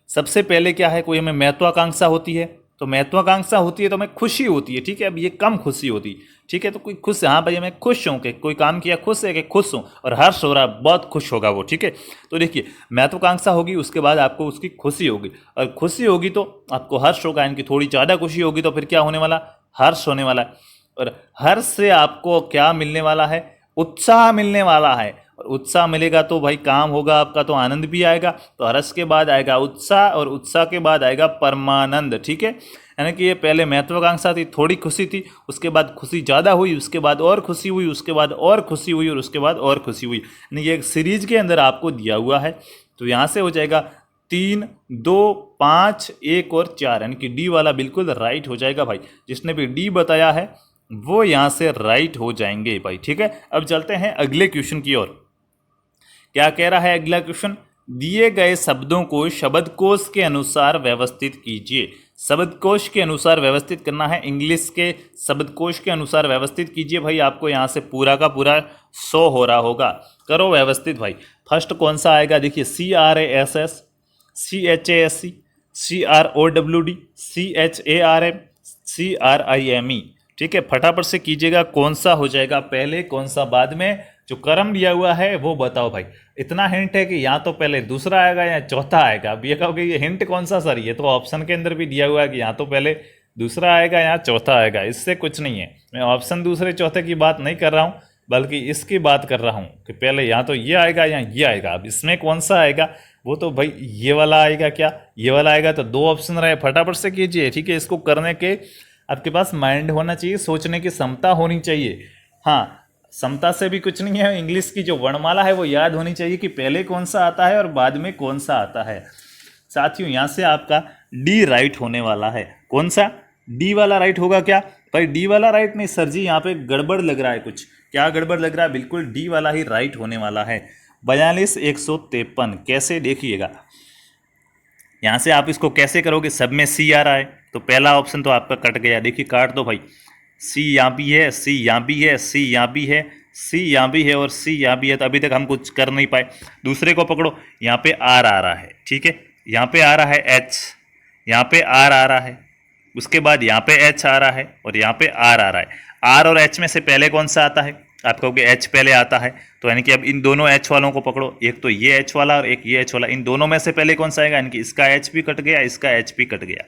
सबसे पहले क्या है, कोई हमें महत्वाकांक्षा होती है, तो महत्वाकांक्षा होती है तो हमें खुशी होती है। ठीक है, अब ये कम खुशी होती, ठीक है, तो कोई खुश, हाँ भाई मैं खुश हूँ कि कोई काम किया खुश है कि खुश हूँ, और हर्ष हो रहा है, बहुत खुश होगा वो। ठीक है, तो देखिए महत्वाकांक्षा होगी, उसके बाद आपको उसकी खुशी होगी, और खुशी होगी तो आपको हर्ष होगा, इनकी थोड़ी ज़्यादा खुशी होगी तो फिर क्या होने वाला? हर्ष होने वाला है। और हर्ष से आपको क्या मिलने वाला है? उत्साह मिलने वाला है। और उत्साह मिलेगा तो भाई काम होगा आपका, तो आनंद भी आएगा। तो हर्ष के बाद आएगा उत्साह, और उत्साह के बाद आएगा परमानंद। ठीक है, यानी कि ये पहले महत्वाकांक्षा थी, थोड़ी खुशी थी, उसके बाद खुशी ज़्यादा हुई, उसके बाद और खुशी हुई, उसके बाद और खुशी हुई, और उसके बाद और खुशी हुई। यानी ये एक सीरीज के अंदर आपको दिया हुआ है। तो यहाँ से हो जाएगा 3, 2, 5, 1 और 4, यानी कि डी वाला बिल्कुल राइट हो जाएगा भाई। जिसने भी डी बताया है वो यहाँ से राइट हो जाएंगे भाई। ठीक है, अब चलते हैं अगले क्वेश्चन की ओर। क्या कह रहा है अगला क्वेश्चन? दिए गए शब्दों को शब्दकोश के अनुसार व्यवस्थित कीजिए। शब्दकोश के अनुसार व्यवस्थित करना है, इंग्लिश के शब्दकोश के अनुसार व्यवस्थित कीजिए भाई। आपको यहाँ से पूरा का पूरा 100 हो रहा होगा। करो व्यवस्थित भाई। फर्स्ट कौन सा आएगा? देखिए CRASS, CHASC, CROWD, CHARM, CRIME। ठीक है, फटाफट से कीजिएगा, कौन सा हो जाएगा पहले, कौन सा बाद में। जो क्रम दिया हुआ है वो बताओ भाई। इतना हिंट है कि या तो पहले दूसरा आएगा या चौथा आएगा। अब ये कहोगे ये हिंट कौन सा सर? ये तो ऑप्शन के अंदर भी दिया हुआ है कि या तो पहले दूसरा आएगा या चौथा आएगा, इससे कुछ नहीं है। मैं ऑप्शन दूसरे चौथे की बात नहीं कर रहा हूँ, बल्कि इसकी बात कर रहा हूँ कि पहले या तो ये आएगा या ये आएगा। अब इसमें कौन सा आएगा? वो तो भाई ये वाला आएगा। क्या ये वाला आएगा? तो 2 ऑप्शन रहे, फटाफट से कीजिए। ठीक है, इसको करने के आपके पास माइंड होना चाहिए, सोचने की क्षमता होनी चाहिए। हाँ, क्षमता से भी कुछ नहीं है, इंग्लिश की जो वर्णमाला है वो याद होनी चाहिए कि पहले कौन सा आता है और बाद में कौन सा आता है। साथियों यहाँ से आपका डी राइट होने वाला है। कौन सा? डी वाला राइट होगा क्या भाई? डी वाला राइट नहीं सर जी, यहाँ पे गड़बड़ लग रहा है कुछ। क्या गड़बड़ लग रहा है? बिल्कुल डी वाला ही राइट होने वाला है। 42,153 कैसे? देखिएगा यहाँ से आप इसको कैसे करोगे? सब में सी आ रहा है तो पहला ऑप्शन तो आपका कट गया। देखिए काट दो भाई। सी यहाँ भी है, सी यहाँ भी है, सी यहाँ भी है, सी यहाँ भी है और सी यहाँ भी है। तो अभी तक हम कुछ कर नहीं पाए। दूसरे को पकड़ो, यहाँ पे आर आ रहा है। ठीक है, यहाँ पे आ रहा है एच, यहाँ पे आर आ रहा है, उसके बाद यहाँ पे एच आ रहा है और यहाँ पे आर आ रहा है। आर और एच में से पहले कौन सा आता है? आप कहोगे एच पहले आता है, तो यानी कि अब इन दोनों एच वालों को पकड़ो, एक तो ये एच वाला और एक ये एच वाला। इन दोनों में से पहले कौन सा आएगा? यानी कि इसका एच भी कट गया, इसका एच भी कट गया।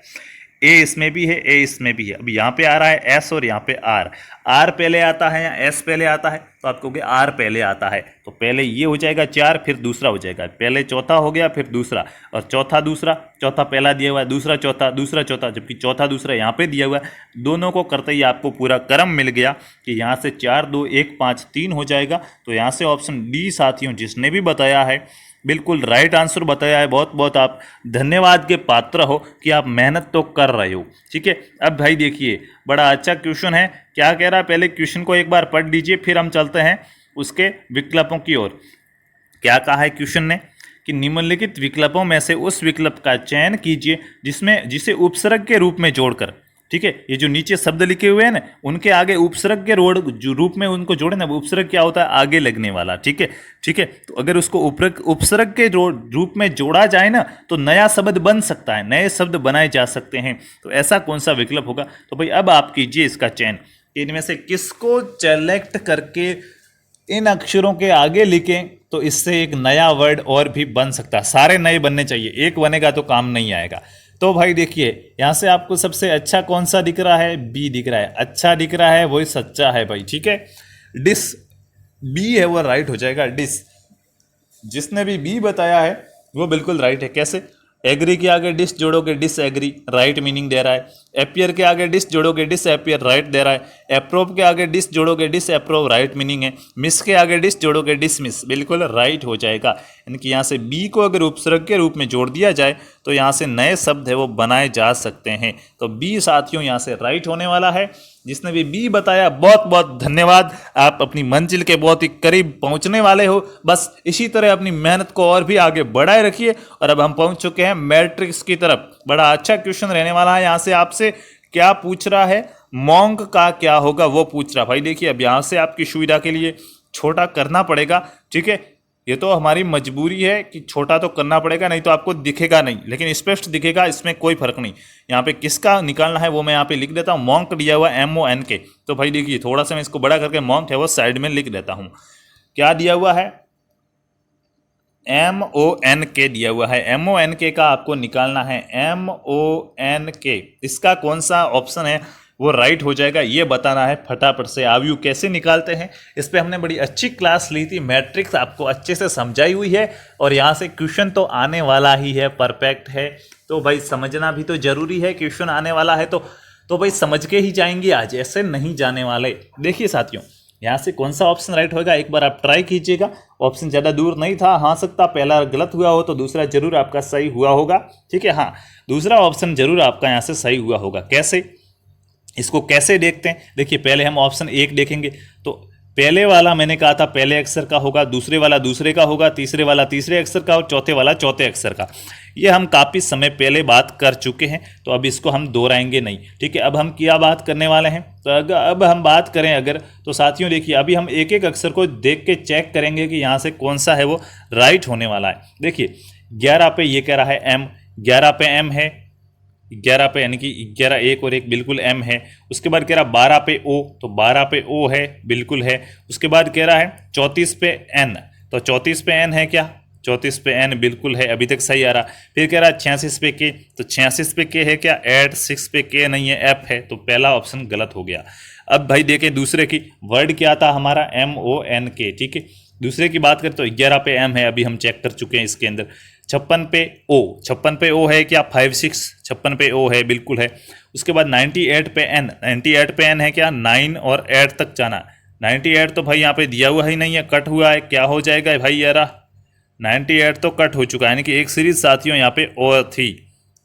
ए इसमें भी है, ए इसमें भी है। अब यहाँ पे आ रहा है एस और यहाँ पे आर। आर पहले आता है या एस पहले आता है? तो आप कहोगे आर पहले आता है, तो पहले ये हो जाएगा 4, फिर दूसरा हो जाएगा। पहले चौथा हो गया, फिर दूसरा, और चौथा दूसरा, चौथा पहला दिया हुआ है, दूसरा चौथा, दूसरा चौथा, जबकि चौथा दूसरा यहाँ पे दिया हुआ है। दोनों को करते ही आपको पूरा क्रम मिल गया कि यहाँ से 4, 2, 1, 5, 3 हो जाएगा। तो यहाँ से ऑप्शन डी साथियों जिसने भी बताया है बिल्कुल राइट आंसर बताया है। बहुत बहुत आप धन्यवाद के पात्र हो कि आप मेहनत तो कर रहे हो। ठीक है, अब भाई देखिए बड़ा अच्छा क्वेश्चन है। क्या कह रहा है? पहले क्वेश्चन को एक बार पढ़ लीजिए, फिर हम चलते हैं उसके विकल्पों की ओर। क्या कहा है क्वेश्चन ने कि निम्नलिखित विकल्पों में से उस विकल्प का चयन कीजिए जिसे उपसर्ग के रूप में जोड़कर, ठीक है, ये जो नीचे शब्द लिखे हुए हैं ना उनके आगे उपसर्ग के रूप में उनको जोड़े ना। उपसर्ग क्या होता है? आगे लगने वाला। ठीक है, ठीक है, तो अगर उसको उपसर्ग के रूप में जोड़ा जाए ना तो नया शब्द बन सकता है, नए शब्द बनाए जा सकते हैं। तो ऐसा कौन सा विकल्प होगा? तो भाई अब आप कीजिए इसका चयन, इनमें से किसको सेलेक्ट करके इन अक्षरों के आगे लिखें तो इससे एक नया वर्ड और भी बन सकता है। सारे नए बनने चाहिए, एक बनेगा तो काम नहीं आएगा। तो भाई देखिए यहाँ से आपको सबसे अच्छा कौन सा दिख रहा है, बी दिख रहा है, अच्छा दिख रहा है, वही सच्चा है भाई, ठीक है। डिस बी है वो राइट हो जाएगा, डिस। जिसने भी बी बताया है वो बिल्कुल राइट है। कैसे? एग्री के आगे डिस जोड़ोगे डिस एग्री, राइट मीनिंग दे रहा है। एपियर के आगे डिस जोड़ोगे डिस एपियर, राइट दे रहा है। अप्रूव के आगे डिस जोड़ोगे डिस अप्रूव, राइट मीनिंग है। मिस के आगे डिस जोड़ोगे डिस मिस, बिल्कुल राइट हो जाएगा। यानी कि यहाँ से बी को अगर उपसर्ग के रूप में जोड़ दिया जाए तो यहाँ से नए शब्द है वो बनाए जा सकते हैं। तो बी साथियों यहाँ से राइट होने वाला है। जिसने भी बी बताया बहुत बहुत धन्यवाद, आप अपनी मंजिल के बहुत ही करीब पहुंचने वाले हो। बस इसी तरह अपनी मेहनत को और भी आगे बढ़ाए रखिए। और अब हम पहुंच चुके हैं मैट्रिक्स की तरफ। बड़ा अच्छा क्वेश्चन रहने वाला है। यहाँ से आपसे क्या पूछ रहा है, मॉन्क का क्या होगा वो पूछ रहा। भाई देखिए अब यहाँ से आपकी सुविधा के लिए छोटा करना पड़ेगा, ठीक है। ये तो हमारी मजबूरी है कि छोटा तो करना पड़ेगा, नहीं तो आपको दिखेगा नहीं, लेकिन स्पष्ट दिखेगा, इसमें कोई फर्क नहीं। यहाँ पे किसका निकालना है वो मैं यहाँ पे लिख देता हूँ। मॉन्क दिया हुआ MONK। तो भाई देखिए थोड़ा सा मैं इसको बड़ा करके मॉन्क है वो साइड में लिख देता हूँ। क्या दिया हुआ है, MONK दिया हुआ है। MONK का आपको निकालना है, MONK। इसका कौन सा ऑप्शन है वो राइट हो जाएगा, ये बताना है फटाफट से। आयु कैसे निकालते हैं इस पे हमने बड़ी अच्छी क्लास ली थी, मैट्रिक्स आपको अच्छे से समझाई हुई है। और यहाँ से क्वेश्चन तो आने वाला ही है, परफेक्ट है। तो भाई समझना भी तो जरूरी है, क्वेश्चन आने वाला है तो भाई समझ के ही जाएंगे आज, ऐसे नहीं जाने वाले। देखिए साथियों यहाँ से कौन सा ऑप्शन राइट होगा एक बार आप ट्राई कीजिएगा। ऑप्शन ज़्यादा दूर नहीं था, हाँ सकता पहला गलत हुआ हो तो दूसरा जरूर आपका सही हुआ होगा, ठीक है। हाँ दूसरा ऑप्शन जरूर आपका यहाँ से सही हुआ होगा। कैसे, इसको कैसे देखते हैं, देखिए पहले हम ऑप्शन 1 देखेंगे। तो पहले वाला मैंने कहा था पहले अक्षर का होगा, दूसरे वाला दूसरे का होगा, तीसरे वाला तीसरे अक्षर का और चौथे वाला चौथे अक्षर का। ये हम काफ़ी समय पहले बात कर चुके हैं, तो अब इसको हम दोहराएंगे नहीं, ठीक है। अब हम क्या बात करने वाले हैं, तो अगर अब हम बात करें अगर, तो साथियों देखिए अभी हम एक एक अक्षर को देख के चेक करेंगे कि यहाँ से कौन सा है वो राइट होने वाला है। देखिए 11 पे ये कह रहा है M, 11 पे M है, 11 पे यानी कि 11 एक और एक बिल्कुल M है। उसके बाद कह रहा 12 पे O, तो 12 पे O है, बिल्कुल है। उसके बाद कह रहा है 34 पे N, तो 34 पे N है क्या, 34 पे N बिल्कुल है, अभी तक सही आ रहा। फिर कह रहा है 86 पे K, तो 86 पे K है क्या, 86 पे K नहीं है, F है, तो पहला ऑप्शन गलत हो गया। अब भाई देखें दूसरे की, वर्ड क्या था हमारा MONK, ठीक है। दूसरे की बात करें तो 11 पे M है, अभी हम चेक कर चुके हैं इसके अंदर। 56 पे O, 56 पे O है क्या, 56, 56 पे O है, बिल्कुल है। उसके बाद 98 पे N, 98 पे N है क्या, 9 और 8 तक जाना। 98 तो भाई यहाँ पे दिया हुआ ही नहीं है, कट हुआ है, क्या हो जाएगा भाई यार, 98 तो कट हो चुका है। यानी कि एक सीरीज साथियों यहाँ पे और थी,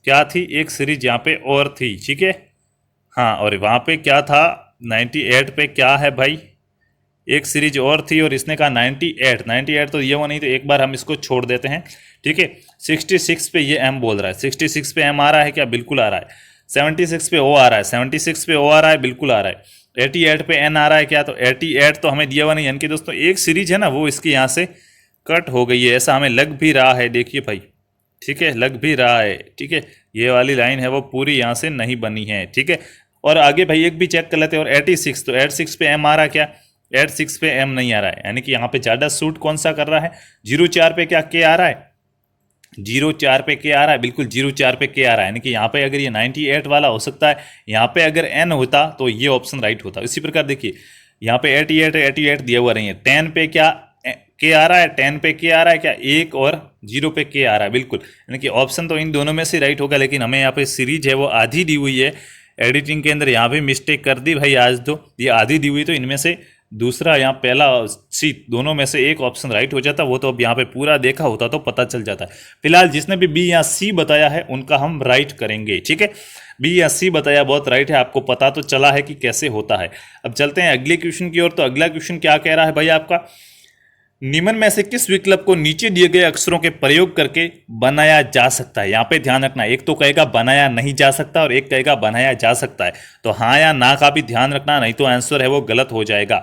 क्या थी, एक सीरीज यहाँ पे और थी, ठीक है। हाँ और वहाँ पे क्या था, 98 पे क्या है भाई, एक सीरीज और थी और इसने कहा 98 तो ये वो नहीं, तो एक बार हम इसको छोड़ देते हैं, ठीक है। 66 पे ये M बोल रहा है, 66 पे M आ रहा है क्या, बिल्कुल आ रहा है। 76 पे O आ रहा है, 76 पे O आ रहा है, बिल्कुल आ रहा है। 88 पे N आ रहा है क्या, तो 88 तो हमें दिया हुआ नहीं। यानी कि दोस्तों एक सीरीज है ना वो इसकी यहाँ से कट हो गई है, ऐसा हमें लग भी रहा है, देखिए भाई, ठीक है, लग भी रहा है, ठीक है। ये वाली लाइन है वो पूरी यहाँ से नहीं बनी है, ठीक है। और आगे भाई एक भी चेक कर लेते हैं, और 86, तो 86 पे M आ रहा है क्या, 86 पे M नहीं आ रहा है। यानी कि यहाँ पे ज़्यादा सूट कौन सा कर रहा है, 04 पे क्या K आ रहा है, 04 पे K आ रहा है, बिल्कुल 04 पे K आ रहा है। यानी कि यहाँ पे अगर ये 98 वाला हो सकता है, यहाँ पे अगर N होता तो ये ऑप्शन राइट होता। इसी प्रकार देखिए यहाँ पे 88 दिया हुआ नहीं है। 10 पे क्या K आ रहा है, 10 पे K आ रहा है क्या, 1 और 0 पे K आ रहा है, बिल्कुल। यानी कि ऑप्शन तो इन दोनों में से राइट होगा, लेकिन हमें यहाँ पे सीरीज है वो आधी दी हुई है। एडिटिंग के अंदर यहाँ भी मिस्टेक कर दी भाई, आज तो ये आधी दी हुई, तो इनमें से दूसरा यहाँ पहला सी दोनों में से एक ऑप्शन राइट हो जाता, वो तो अब यहाँ पे पूरा देखा होता तो पता चल जाता है। फिलहाल जिसने भी बी या सी बताया है उनका हम राइट करेंगे, ठीक है। बी या सी बताया बहुत राइट है, आपको पता तो चला है कि कैसे होता है। अब चलते हैं अगले क्वेश्चन की ओर। तो अगला क्वेश्चन क्या कह रहा है भाई आपका, निम्न में से किस विकल्प को नीचे दिए गए अक्षरों के प्रयोग करके बनाया जा सकता है। यहाँ पे ध्यान रखना, एक तो कहेगा बनाया नहीं जा सकता और एक कहेगा बनाया जा सकता है, तो हाँ या ना का भी ध्यान रखना, नहीं तो आंसर है वो गलत हो जाएगा।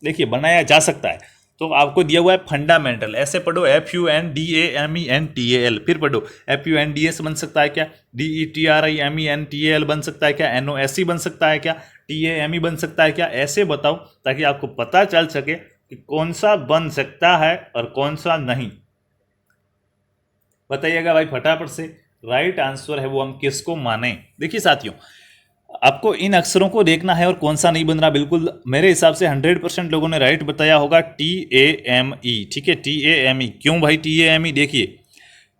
देखिए बनाया जा सकता है तो आपको दिया हुआ है फंडामेंटल, ऐसे पढ़ो FUNDAMENTAL, फिर पढ़ो FUNDS बन सकता है क्या, DETRIMENTAL बन सकता है क्या, NOSE बन सकता है क्या, TAME बन सकता है क्या, ऐसे बताओ ताकि आपको पता चल सके कि कौन सा बन सकता है और कौन सा नहीं। बताइएगा भाई फटाफट से, राइट आंसर है वो हम किसको माने। देखिए साथियों, आपको इन अक्षरों को देखना है और कौन सा नहीं बन रहा। बिल्कुल मेरे हिसाब से 100% लोगों ने राइट बताया होगा, TAME। ठीक है, TAME। क्यों भाई TAME? देखिए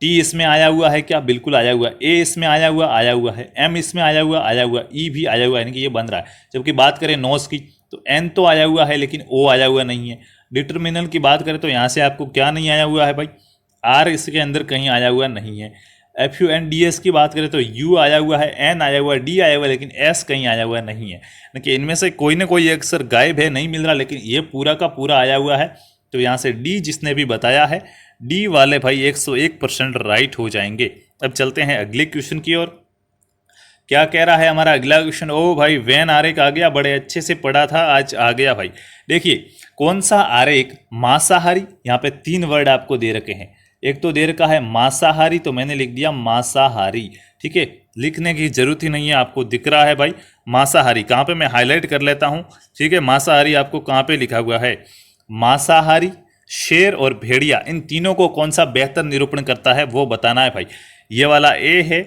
टी इसमें आया हुआ है क्या? बिल्कुल आया हुआ है। ए इसमें आया हुआ है। एम इसमें आया हुआ, ई भी आया हुआ है, यानी कि ये बन रहा है। जबकि बात करें नोस की तो एन तो आया हुआ है लेकिन ओ आया हुआ नहीं है। डिटर्मिनल की बात करें तो यहाँ से आपको क्या नहीं आया हुआ है भाई? आर इसके अंदर कहीं आया हुआ नहीं है। FUNDS की बात करें तो यू आया हुआ है, एन आया हुआ है, डी आया हुआ है, लेकिन एस कहीं आया हुआ नहीं है। देखिए इनमें से कोई ना कोई अक्षर गायब है, नहीं मिल रहा, लेकिन ये पूरा का पूरा आया हुआ है। तो यहाँ से डी जिसने भी बताया है, डी वाले भाई 101% राइट हो जाएंगे। अब चलते हैं अगले क्वेश्चन की ओर। क्या कह रहा है हमारा अगला क्वेश्चन? ओ भाई वैन आरेख आ गया, बड़े अच्छे से पढ़ा था, आज आ गया भाई। देखिए कौन सा आरेख मांसाहारी, यहाँ पे 3 वर्ड आपको दे रखे हैं। एक तो दे रखा है मांसाहारी, तो मैंने लिख दिया मांसाहारी। ठीक है, लिखने की जरूरत ही नहीं है, आपको दिख रहा है भाई मांसाहारी। कहाँ पे मैं हाईलाइट कर लेता हूँ। ठीक है, मांसाहारी आपको कहाँ पे लिखा हुआ है? मांसाहारी, शेर और भेड़िया, इन तीनों को कौन सा बेहतर निरूपण करता है वो बताना है भाई। ये वाला ए है,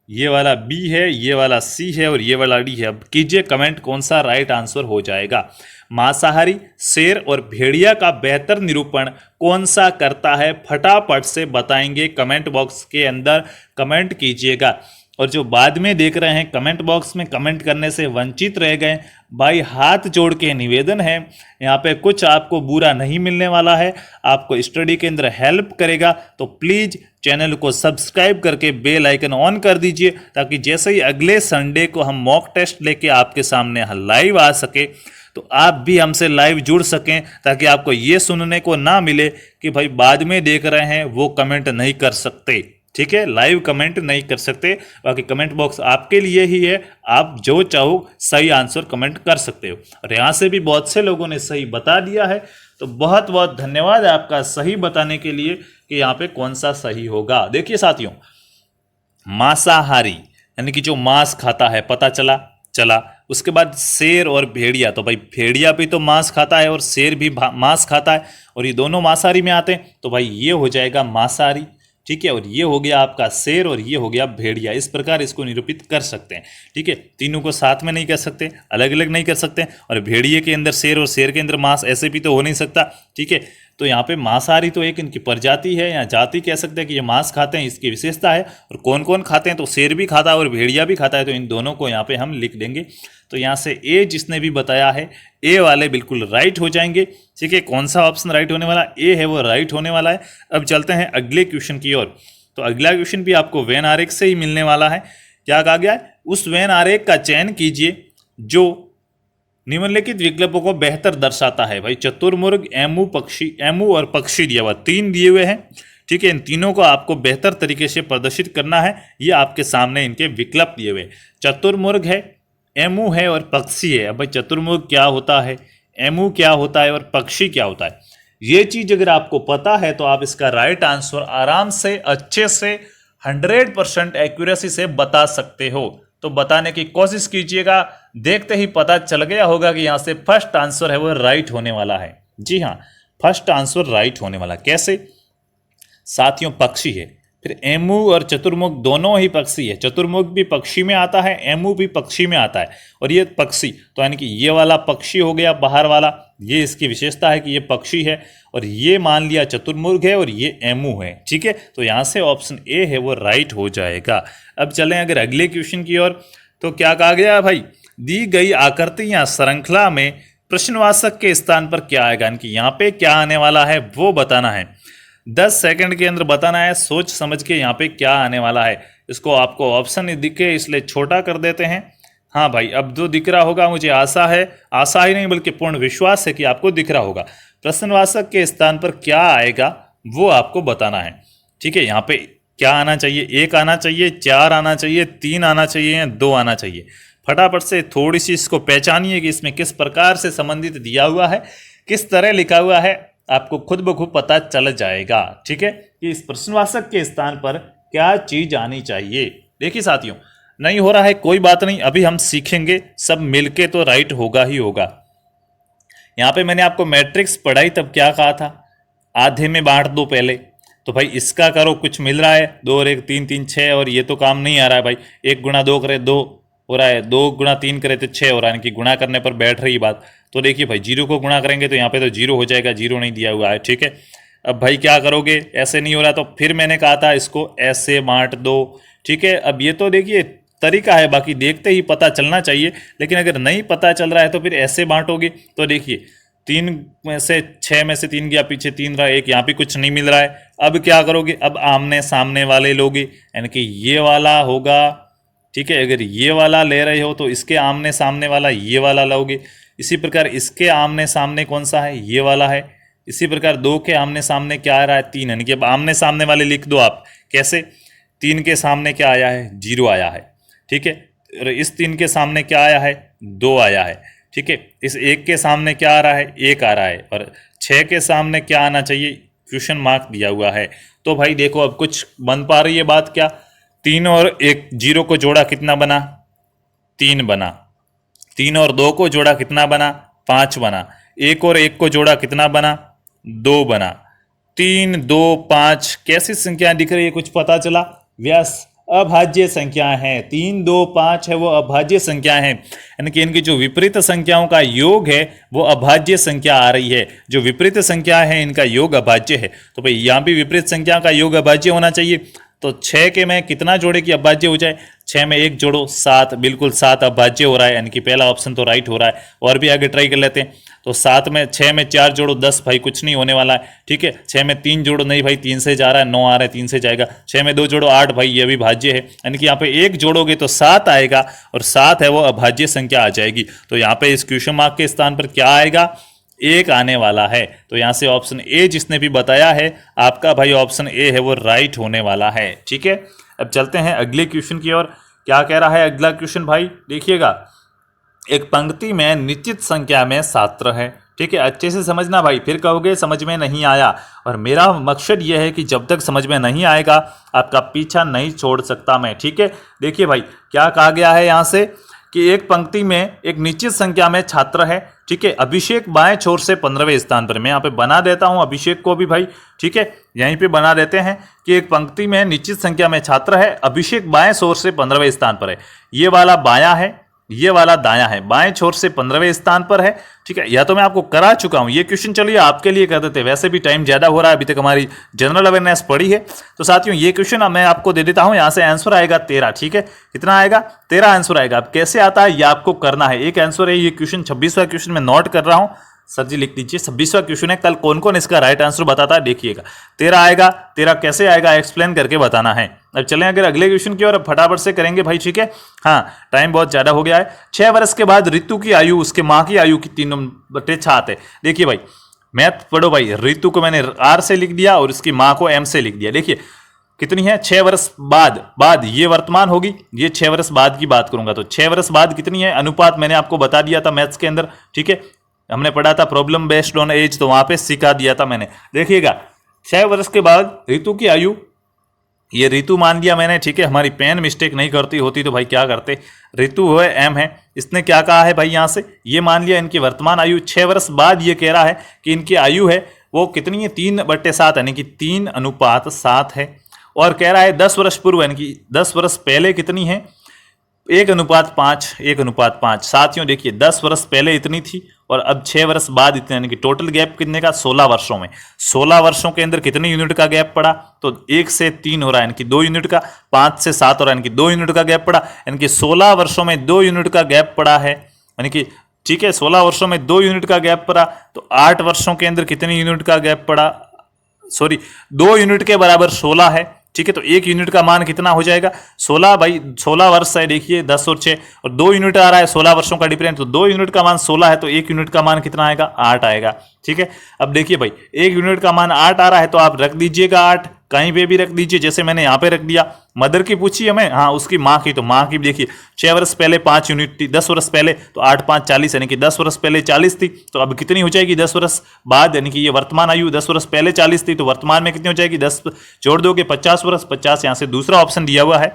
ये वाला बी है, ये वाला सी है और ये वाला डी है। अब कीजिए कमेंट कौन सा राइट आंसर हो जाएगा। मांसाहारी, शेर और भेड़िया का बेहतर निरूपण कौन सा करता है? फटाफट से बताएंगे, कमेंट बॉक्स के अंदर कमेंट कीजिएगा। और जो बाद में देख रहे हैं कमेंट बॉक्स में कमेंट करने से वंचित रह गए भाई, हाथ जोड़ के निवेदन है, यहाँ पे कुछ आपको बुरा नहीं मिलने वाला है, आपको स्टडी के अंदर हेल्प करेगा। तो प्लीज़ चैनल को सब्सक्राइब करके बेल आइकन ऑन कर दीजिए, ताकि जैसे ही अगले संडे को हम मॉक टेस्ट लेके आपके सामने लाइव आ सके तो आप भी हमसे लाइव जुड़ सकें, ताकि आपको ये सुनने को ना मिले कि भाई बाद में देख रहे हैं वो कमेंट नहीं कर सकते। ठीक है, लाइव कमेंट नहीं कर सकते, बाकी कमेंट बॉक्स आपके लिए ही है, आप जो चाहो सही आंसर कमेंट कर सकते हो। और यहाँ से भी बहुत से लोगों ने सही बता दिया है, तो बहुत बहुत धन्यवाद आपका सही बताने के लिए कि यहाँ पे कौन सा सही होगा। देखिए साथियों, मांसाहारी यानी कि जो मांस खाता है, पता चला। उसके बाद शेर और भेड़िया, तो भाई भेड़िया भी तो मांस खाता है और शेर भी मांस खाता है, और ये दोनों मांसाहारी में आते हैं, तो भाई ये हो जाएगा मांसाहारी। ठीक है, और ये हो गया आपका शेर और ये हो गया भेड़िया। इस प्रकार इसको निरूपित कर सकते हैं। ठीक है, तीनों को साथ में नहीं कर सकते, अलग अलग नहीं कर सकते। और भेड़िए के अंदर शेर और शेर के अंदर मांस, ऐसे भी तो हो नहीं सकता। ठीक है, तो यहाँ पे मांसाहारी तो एक इनकी प्रजाति है या जाति कह सकते हैं कि ये मांस खाते हैं, इसकी विशेषता है। और कौन कौन खाते हैं? तो शेर भी खाता है और भेड़िया भी खाता है, तो इन दोनों को यहाँ पे हम लिख देंगे। तो यहाँ से ए जिसने भी बताया है, ए वाले बिल्कुल राइट हो जाएंगे। ठीक है, कौन सा ऑप्शन राइट होने वाला? ए है, वो राइट होने वाला है। अब चलते हैं अगले क्वेश्चन की ओर। तो अगला क्वेश्चन भी आपको वेन आरेख से ही मिलने वाला है। क्या कहा गया है? उस वेन आरेख का चयन कीजिए जो निम्नलिखित विकल्पों को बेहतर दर्शाता है। भाई चतुर्मुर्ग, एमू और पक्षी दिया हुआ, 3 दिए हुए हैं। ठीक है, इन तीनों को आपको बेहतर तरीके से प्रदर्शित करना है। ये आपके सामने इनके विकल्प दिए हुए, चतुर्मुर्ग है, एमू है और पक्षी है। अब भाई चतुर्मुर्ग क्या होता है, एमू क्या होता है और पक्षी क्या होता है, ये चीज अगर आपको पता है तो आप इसका राइट आंसर आराम से, अच्छे से, 100% एक्यूरेसी से बता सकते हो। तो बताने की कोशिश कीजिएगा, देखते ही पता चल गया होगा कि यहां से फर्स्ट आंसर है वो राइट होने वाला है। जी हाँ, फर्स्ट आंसर राइट होने वाला। कैसे साथियों? पक्षी है, फिर एमू और चतुर्मुख दोनों ही पक्षी है। चतुर्मुख भी पक्षी में आता है, एमू भी पक्षी में आता है, और ये पक्षी, तो यानी कि ये वाला पक्षी हो गया बाहर वाला, ये इसकी विशेषता है कि ये पक्षी है, और ये मान लिया चतुर्मुर्ग है और ये एमू है। ठीक है, तो यहाँ से ऑप्शन ए है वो राइट हो जाएगा। अब चलें अगर अगले क्वेश्चन की ओर, तो क्या कहा गया भाई? दी गई आकृति या श्रृंखला में प्रश्नवाचक के स्थान पर क्या आएगा, यानी कि यहाँ पे क्या आने वाला है वो बताना है। 10 सेकंड के अंदर बताना है, सोच समझ के यहाँ पे क्या आने वाला है। इसको आपको ऑप्शन दिखे इसलिए छोटा कर देते हैं। हाँ भाई, अब जो दिख रहा होगा, मुझे आशा है, आशा ही नहीं बल्कि पूर्ण विश्वास है कि आपको दिख रहा होगा। प्रश्नवाचक के स्थान पर क्या आएगा वो आपको बताना है। ठीक है, यहाँ पे क्या आना चाहिए? 1 आना चाहिए, 4 आना चाहिए, 3 आना चाहिए या 2 आना चाहिए। फटाफट से थोड़ी सी इसको पहचानिए कि इसमें किस प्रकार से संबंधित दिया हुआ है, किस तरह लिखा हुआ है, आपको खुद ब खुद पता चल जाएगा। ठीक है, कि इस प्रश्नवाचक के स्थान पर क्या चीज आनी चाहिए। देखिए साथियों, नहीं हो रहा है कोई बात नहीं, अभी हम सीखेंगे, सब मिलके तो राइट होगा ही होगा। यहाँ पे मैंने आपको मैट्रिक्स पढ़ाई तब क्या कहा था? आधे में बांट दो पहले, तो भाई इसका करो, कुछ मिल रहा है, 2 और 1 3 3 6, और ये तो काम नहीं आ रहा है भाई। 1 गुणा 2 करे 2 हो रहा है, 2 गुणा 3 करे तो 6 हो रहा है, यानी कि गुणा करने पर बैठ रही बात। तो देखिए भाई 0 को गुणा करेंगे तो यहाँ पे तो 0 हो जाएगा, 0 नहीं दिया हुआ है, ठीक है। अब भाई क्या करोगे, ऐसे नहीं हो रहा तो फिर मैंने कहा था इसको ऐसे बांट दो, ठीक है। अब ये तो देखिए तरीका है, बाकी देखते ही पता चलना चाहिए, लेकिन अगर नहीं पता चल रहा है तो फिर ऐसे बांटोगे। तो देखिए 3 में से 6 में से 3 गया, पीछे 3 रहा, 1 यहाँ भी कुछ नहीं मिल रहा है। अब क्या करोगे, अब आमने सामने वाले लोगे, यानी कि ये वाला होगा, ठीक है। अगर ये वाला ले रहे हो तो इसके आमने सामने वाला ये वाला लोगे। इसी प्रकार इसके आमने सामने कौन सा है, ये वाला है। इसी प्रकार 2 के आमने सामने क्या आ रहा है, 3, यानी कि अब आमने सामने वाले लिख दो आप। कैसे, 3 के सामने क्या आया है, 0 आया है, ठीक है। और इस 3 के सामने क्या आया है, 2 आया है, ठीक है। इस 1 के सामने क्या आ रहा है, 1 आ रहा है। और 6 के सामने क्या आना चाहिए, क्वेश्चन मार्क दिया हुआ है। तो भाई देखो अब कुछ बन पा रही है बात क्या, 3 और 1 0 को जोड़ा कितना बना, 3 बना। 3 और 2 को जोड़ा कितना बना, 5 बना। 1 और 1 को जोड़ा कितना बना, 2 बना। 3 2 5 कैसी संख्या दिख रही है, कुछ पता चला, व्यास अभाज्य संख्या है। 3 2 5 है वो अभाज्य संख्या है, यानी कि इनकी जो विपरीत संख्याओं का योग है वो अभाज्य संख्या आ रही है। जो विपरीत संख्या है इनका योग अभाज्य है। तो भाई यहाँ भी विपरीत संख्या का योग अभाज्य होना चाहिए। तो 6 के में कितना जोड़े कि अभाज्य हो जाए, 6 में 1 जोड़ो 7, बिल्कुल 7 अभाज्य हो रहा है, यानी कि पहला ऑप्शन तो राइट हो रहा है। और भी आगे ट्राई कर लेते हैं। तो 7 में 6 में 4 जोड़ो 10, भाई कुछ नहीं होने वाला है, ठीक है। 6 में 3 जोड़ो, नहीं भाई 3 से जा रहा है, 9 आ रहा है, 3 से जाएगा। 6 में 2 जोड़ो 8, भाई ये भी भाज्य है, यानी कि यहाँ पे 1 जोड़ोगे तो 7 आएगा, और 7 है वो अभाज्य संख्या आ जाएगी। तो यहाँ पे इस क्वेश्चन मार्क के स्थान पर क्या आएगा, 1 आने वाला है। तो यहाँ से ऑप्शन ए जिसने भी बताया है आपका भाई ऑप्शन ए है वो राइट होने वाला है, ठीक है। अब चलते हैं अगले क्वेश्चन की ओर। क्या कह रहा है अगला क्वेश्चन भाई, देखिएगा। एक पंक्ति में निश्चित संख्या में छात्र है, ठीक है। अच्छे से समझना भाई, फिर कहोगे समझ में नहीं आया। और मेरा मकसद यह है कि जब तक समझ में नहीं आएगा आपका पीछा नहीं छोड़ सकता मैं, ठीक है। देखिए भाई क्या कहा गया है यहाँ से कि एक पंक्ति में एक निश्चित संख्या में छात्र है, ठीक है। अभिषेक बाएं छोर से 15वें स्थान पर, मैं यहाँ पे बना देता हूँ अभिषेक को भी भाई, ठीक है। यहीं पे बना देते हैं कि एक पंक्ति में निश्चित संख्या में छात्र है, अभिषेक बाएं छोर से 15वें स्थान पर है। ये वाला बायां है, ये वाला दायां है, बाएं छोर से 15वें स्थान पर है, ठीक है। या तो मैं आपको करा चुका हूं ये क्वेश्चन, चलिए आपके लिए कर देते हैं, वैसे भी टाइम ज्यादा हो रहा है, अभी तक हमारी जनरल अवेयरनेस पड़ी है। तो साथियों ये क्वेश्चन मैं आपको दे देता हूं, यहां से आंसर आएगा 13, ठीक है। कितना आएगा, 13 आंसर आएगा। अब कैसे आता है ये आपको करना है। एक आंसर है ये क्वेश्चन, 26वां क्वेश्चन में नोट कर रहा हूं, सर जी लिख दीजिए 26वां क्वेश्चन है। कल कौन कौन इसका राइट आंसर बताता है देखिएगा। 13 आएगा, 13 कैसे आएगा एक्सप्लेन करके बताना है। अब चलें अगर अगले क्वेश्चन की ओर, फटाफट से करेंगे भाई, ठीक है। हाँ टाइम बहुत ज्यादा हो गया है। 6 वर्ष के बाद ऋतु की आयु उसके माँ की आयु की 3/7 है। देखिए भाई मैथ पढ़ो भाई, ऋतु को मैंने आर से लिख दिया और उसकी माँ को एम से लिख दिया। देखिए कितनी है, 6 वर्ष बाद ये वर्तमान होगी, ये 6 वर्ष बाद की बात करूंगा। तो 6 वर्ष बाद कितनी है, अनुपात मैंने आपको बता दिया था मैथ्स के अंदर, ठीक है। हमने पढ़ा था प्रॉब्लम बेस्ड ऑन एज, तो वहां पे सिखा दिया था मैंने। देखिएगा 6 वर्ष के बाद ऋतु की आयु, ये ऋतु मान लिया मैंने, ठीक है। हमारी पेन मिस्टेक नहीं करती होती तो भाई क्या करते, ऋतु है एम है, इसने क्या कहा है भाई यहाँ से, ये मान लिया इनकी वर्तमान आयु। 6 वर्ष बाद ये कह रहा है कि इनकी आयु है वो कितनी है, 3/7, यानी कि 3:7 है। और कह रहा है 10 वर्ष पूर्व, यानी कि 10 वर्ष पहले कितनी है, 1:5, 1:5। साथियों देखिए 10 वर्ष पहले इतनी थी और अब 6 वर्ष बाद इतने, यानी कि टोटल गैप कितने का, 16 वर्षों में। 16 वर्षों के अंदर कितने यूनिट का गैप पड़ा, तो 1 से 3 हो रहा है, यानी कि 2 यूनिट का। 5 से 7 हो रहा है, यानी कि 2 यूनिट का गैप पड़ा, यानी कि 16 वर्षों में 2 यूनिट का गैप पड़ा है, यानी कि ठीक है। 16 वर्षों में 2 यूनिट का गैप पड़ा, तो 8 वर्षों के अंदर कितने यूनिट का गैप पड़ा, सॉरी 2 यूनिट के बराबर 16 है, ठीक है। तो 1 यूनिट का मान कितना हो जाएगा, 16 भाई, 16 वर्ष है, देखिए 10 और 6 और 2 यूनिट आ रहा है, 16 वर्षों का डिफरेंस, तो 2 यूनिट का मान 16 है, तो 1 यूनिट का मान कितना आएगा, 8 आएगा, ठीक है। अब देखिए भाई 1 यूनिट का मान 8 आ रहा है, तो आप रख दीजिएगा 8, कहीं पे भी रख दीजिए, जैसे मैंने यहाँ पे रख दिया। मदर की पूछी हमें, हाँ उसकी माँ की, तो माँ की देखिए 6 वर्ष पहले 5 यूनिट थी, 10 वर्ष पहले, तो 8 5 40, यानी कि 10 वर्ष पहले 40 थी, तो अब कितनी हो जाएगी 10 वर्ष बाद, यानी कि ये वर्तमान आयु 10 वर्ष पहले 40 थी, तो वर्तमान में कितनी हो जाएगी, 10 जोड़ दोगे 50 वर्ष, 50 यहाँ से दूसरा ऑप्शन दिया हुआ है।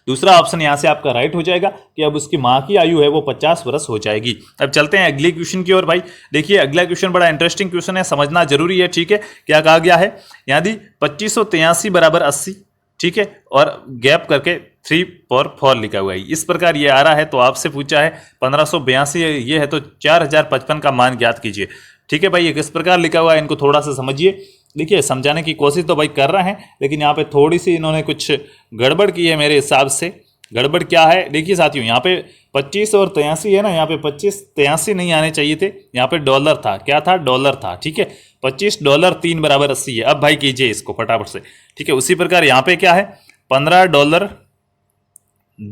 दूसरा ऑप्शन यहाँ से आपका राइट हो जाएगा कि अब उसकी माँ की आयु है वो 50 वर्ष हो जाएगी। अब चलते हैं अगले क्वेश्चन की ओर भाई। देखिए अगला क्वेश्चन बड़ा इंटरेस्टिंग क्वेश्चन है, समझना जरूरी है। ठीक है, क्या कहा गया है, यदि 2583 बराबर 80, ठीक है, और गैप करके 3 और 4 लिखा हुआ है, इस प्रकार ये आ रहा है। तो आपसे पूछा है 1582 ये है तो 4055 का मान ज्ञात कीजिए। ठीक है भाई, ये किस प्रकार लिखा हुआ है इनको थोड़ा सा समझिए। देखिए समझाने की कोशिश तो भाई कर रहे हैं, लेकिन यहाँ पे थोड़ी सी इन्होंने कुछ गड़बड़ की है मेरे हिसाब से। गड़बड़ क्या है, देखिए साथियों, यहाँ पे 25 और 83 है ना, यहाँ पे 25 83 नहीं आने चाहिए थे, यहाँ पे डॉलर था, क्या था, डॉलर था। ठीक है, 25 डॉलर 3 बराबर 80 है। अब भाई कीजिए इसको फटाफट से। ठीक है, उसी प्रकार यहाँ पे क्या है, 15 डॉलर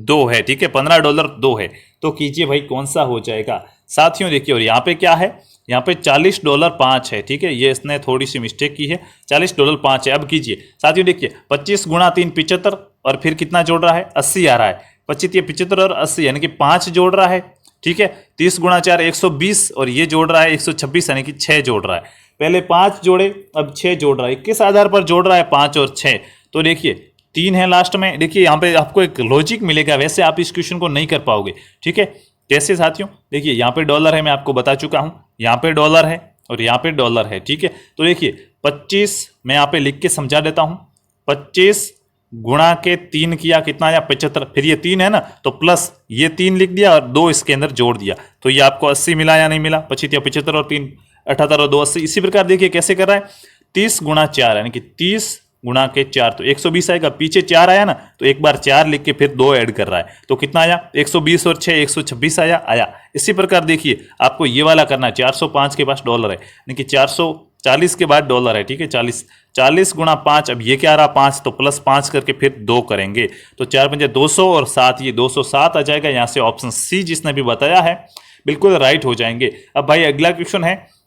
2 है। ठीक है, 15 डॉलर 2 है, तो कीजिए भाई कौन सा हो जाएगा साथियों। देखिए और यहाँ पे क्या है, यहाँ पे 40 डॉलर 5 है। ठीक है, ये इसने थोड़ी सी मिस्टेक की है, 40 डॉलर 5 है। अब कीजिए साथियों, देखिए 25 गुणा 3 75, और फिर कितना जोड़ रहा है, 80 आ रहा है। 25 ये 75 और 80 यानी कि 5 जोड़ रहा है। ठीक है, 30 गुणा 4 120, और ये जोड़ रहा है 126 यानी कि 6 जोड़ रहा है। पहले 5 जोड़े, अब 6 जोड़ रहा है। किस आधार पर जोड़ रहा है, 5 और 6, तो देखिए 3 है लास्ट में। देखिए यहाँ पे आपको एक लॉजिक मिलेगा, वैसे आप इस क्वेश्चन को नहीं कर पाओगे। ठीक है, कैसे साथियों, देखिए यहाँ पे डॉलर है, मैं आपको बता चुका हूँ, यहाँ पे डॉलर है और यहाँ पे डॉलर है। ठीक है, तो देखिए 25 मैं यहाँ पे लिख के समझा देता हूँ, 25 गुणा के 3 किया, कितना आया, 75, फिर ये 3 है ना, तो प्लस ये 3 लिख दिया और 2 इसके अंदर जोड़ दिया, तो ये आपको 80 मिला या नहीं मिला, 25 या 75 और 3 78 और 2 80। इसी प्रकार देखिए कैसे कर रहा है, 30 गुणा 4 यानी कि 30 गुणा के 4 तो 120 आएगा, पीछे 4 आया ना, तो एक बार 4 लिख के फिर 2 ऐड कर रहा है, तो कितना आया, 120 और 6 126 आया। इसी प्रकार देखिए आपको ये वाला करना है, 405 के पास डॉलर है, यानी कि 440 के बाद डॉलर है। ठीक है, 40 गुणा 5, अब ये क्या आ रहा, 5, तो प्लस 5 करके फिर 2 करेंगे, तो 4 पंजे 200 और 7 ये 207 आ जाएगा। यहाँ से ऑप्शन सी जिसने भी बताया है बिल्कुल राइट हो जाएंगे। अब भाई अगला क्वेश्चन है।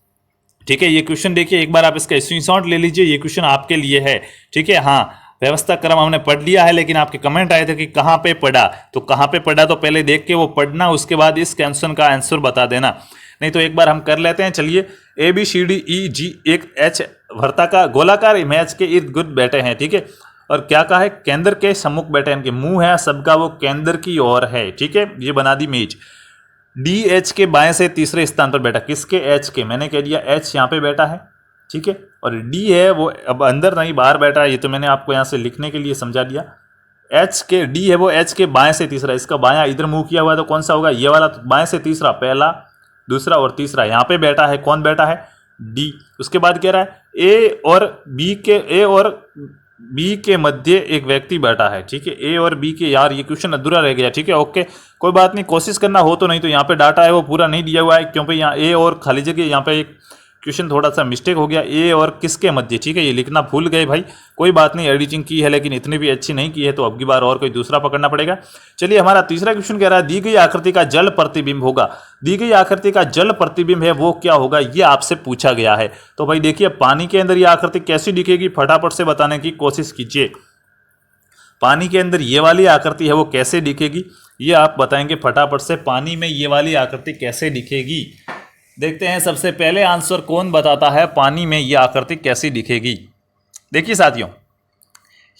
ठीक है, ये क्वेश्चन देखिए एक बार आप इसका स्क्रीनशॉट ले लीजिए, ये क्वेश्चन आपके लिए है। ठीक है, हाँ व्यवस्था क्रम हमने पढ़ लिया है, लेकिन आपके कमेंट आए थे कि कहाँ पे पढ़ा, तो कहाँ पे पढ़ा तो पहले देख के वो पढ़ना, उसके बाद इस क्वेश्चन का आंसर बता देना। नहीं तो एक बार हम कर लेते हैं, चलिए। ABCDEG एक H वृत्ता का गोलाकार मैच के इर्द गिर्द बैठे हैं। ठीक है, और क्या कहा है, केंद्र के सम्मुख बैठे हैं, इनके मुंह है सबका वो केंद्र की ओर है। ठीक है, ये बना दी मेज। DH के बाएं से तीसरे स्थान पर बैठा, किसके, H के, मैंने कह दिया H यहाँ पे बैठा है। ठीक है, और D है वो अब अंदर नहीं बाहर बैठा है, ये तो मैंने आपको यहाँ से लिखने के लिए समझा दिया। H के D है वो H के बाएं से तीसरा, इसका बायां इधर मुंह किया हुआ है, तो कौन सा होगा, ये वाला। तो बाएं से तीसरा, पहला दूसरा और तीसरा यहाँ पे बैठा है, कौन बैठा है, D। उसके बाद कह रहा है A और B के मध्य एक व्यक्ति बैठा है। ठीक है, A और B के, यार ये क्वेश्चन अधूरा रह गया। ठीक है, ओके कोई बात नहीं, कोशिश करना हो तो, नहीं तो यहाँ पे डाटा है वो पूरा नहीं दिया हुआ है, क्योंकि यहाँ A और खाली जगह, यहाँ पे एक क्वेश्चन थोड़ा सा मिस्टेक हो गया, A और किसके मध्य। ठीक है, ये लिखना भूल गए भाई, कोई बात नहीं, एडिटिंग की है लेकिन इतनी भी अच्छी नहीं की है, तो अब की बार और कोई दूसरा पकड़ना पड़ेगा। चलिए, हमारा तीसरा क्वेश्चन कह रहा है, दी गई आकृति का जल प्रतिबिंब होगा। दी गई आकृति का जल प्रतिबिंब है वो क्या होगा, ये आपसे पूछा गया है। तो भाई देखिए पानी के अंदर ये आकृति कैसी दिखेगी, फटाफट से बताने की कोशिश कीजिए। पानी के अंदर ये वाली आकृति है वो कैसे दिखेगी, ये आप बताएंगे फटाफट से। पानी में ये वाली आकृति कैसे दिखेगी, देखते हैं। सबसे पहले आंसर कौन बताता है, पानी में ये आकृति कैसी दिखेगी। देखिए साथियों,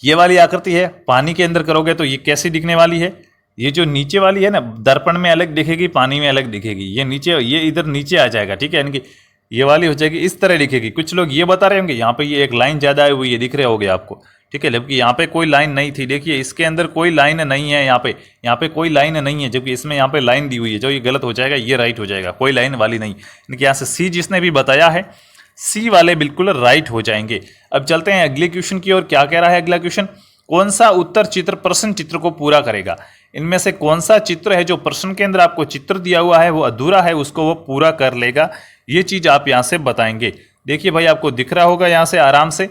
ये वाली आकृति है, पानी के अंदर करोगे तो ये कैसी दिखने वाली है, ये जो नीचे वाली है ना, दर्पण में अलग दिखेगी, पानी में अलग दिखेगी। ये नीचे, ये इधर नीचे आ जाएगा। ठीक है, यानी कि ये वाली हो जाएगी इस तरह दिखेगी। कुछ लोग ये बता रहे होंगे यहाँ पे ये एक लाइन ज्यादा है, वो ये दिख रहे होगे आपको। ठीक है, जबकि यहाँ पे कोई लाइन नहीं थी। देखिए इसके अंदर कोई लाइन नहीं है, यहाँ पे कोई लाइन नहीं है, जबकि इसमें यहाँ पे लाइन दी हुई है, जो ये गलत हो जाएगा, ये राइट हो जाएगा, कोई लाइन वाली नहीं। यानी यहाँ से सी जिसने भी बताया है, सी वाले बिल्कुल राइट हो जाएंगे। अब चलते हैं अगले क्वेश्चन की ओर। क्या कह रहा है अगला क्वेश्चन, कौन सा उत्तर चित्र प्रश्न चित्र को पूरा करेगा। इनमें से कौन सा चित्र है जो प्रश्न के अंदर आपको चित्र दिया हुआ है वो अधूरा है, उसको वो पूरा कर लेगा, ये चीज आप यहाँ से बताएंगे। देखिए भाई आपको दिख रहा होगा यहाँ से आराम से,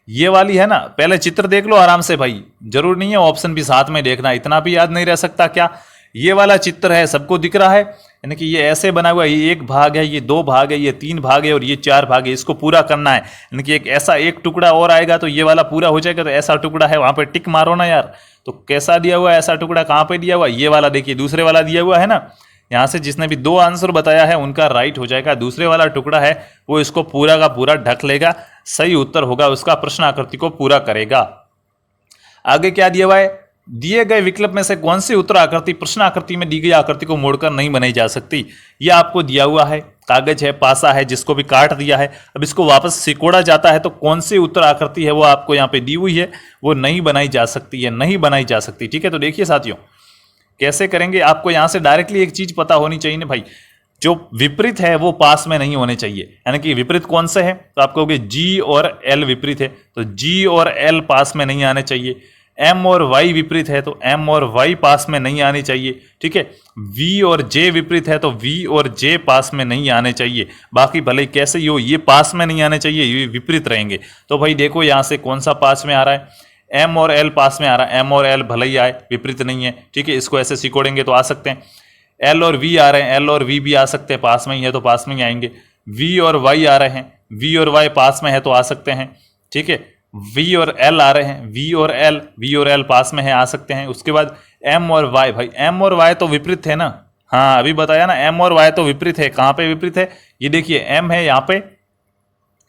ये वाली है ना, पहले चित्र देख लो आराम से भाई, जरूर नहीं है ऑप्शन भी साथ में देखना, इतना भी याद नहीं रह सकता क्या। ये वाला चित्र है, सबको दिख रहा है, यानी कि ये ऐसे बना हुआ है, ये 1 भाग है, ये 2 भाग है, ये 3 भाग है और ये 4 भाग है, इसको पूरा करना है। यानी कि एक ऐसा एक टुकड़ा और आएगा तो ये वाला पूरा हो जाएगा। तो ऐसा टुकड़ा है वहां पे टिक मारो ना यार। तो कैसा दिया हुआ है ऐसा टुकड़ा, कहाँ पे दिया हुआ, ये वाला देखिए, दूसरे वाला दिया हुआ है ना, यहाँ से जिसने भी 2 आंसर बताया है उनका राइट हो जाएगा। दूसरे वाला टुकड़ा है वो इसको पूरा का पूरा ढक लेगा, सही उत्तर होगा उसका, प्रश्न आकृति को पूरा करेगा। आगे क्या दिया हुआ है, दिए गए विकल्प में से कौन सी उत्तर आकृति प्रश्न आकृति में दी गई आकृति को मोड़कर नहीं बनाई जा सकती। यह आपको दिया हुआ है, कागज है, पासा है, जिसको भी काट दिया है, अब इसको वापस सिकोड़ा जाता है तो कौन सी उत्तर आकृति है वो आपको यहाँ पे दी हुई है, वो नहीं बनाई जा सकती है, नहीं बनाई जा सकती। ठीक है, तो देखिए साथियों कैसे करेंगे। आपको यहाँ से डायरेक्टली एक चीज पता होनी चाहिए ना भाई, जो विपरीत है वो पास में नहीं होने चाहिए, यानी कि विपरीत कौन से है, तो आप कहोगे जी और एल विपरीत है, तो जी और एल पास में नहीं आने चाहिए। एम और वाई विपरीत है तो एम और वाई पास में नहीं आनी चाहिए। ठीक है, वी और जे विपरीत है तो वी और जे पास में नहीं आने चाहिए। बाकी भले कैसे ही हो, ये पास में नहीं आने चाहिए, ये विपरीत रहेंगे। तो भाई देखो यहाँ से कौन सा पास में आ रहा है, एम और एल पास में आ रहा है। एम और एल भले ही आए, विपरीत नहीं है। ठीक है, इसको ऐसे सिकोड़ेंगे तो आ सकते हैं। एल और वी आ रहे हैं, एल और वी भी आ सकते हैं, पास में ही है तो पास में ही आएंगे। वी और वाई आ रहे हैं, वी और वाई पास में है तो आ सकते हैं। ठीक है, वी और एल आ रहे हैं, वी और एल पास में है, आ सकते हैं। उसके बाद एम और वाई, भाई एम और वाई तो विपरीत है ना, हाँ अभी बताया ना, एम और वाई तो विपरीत है। कहाँ पे विपरीत है, ये देखिए एम है यहाँ पे,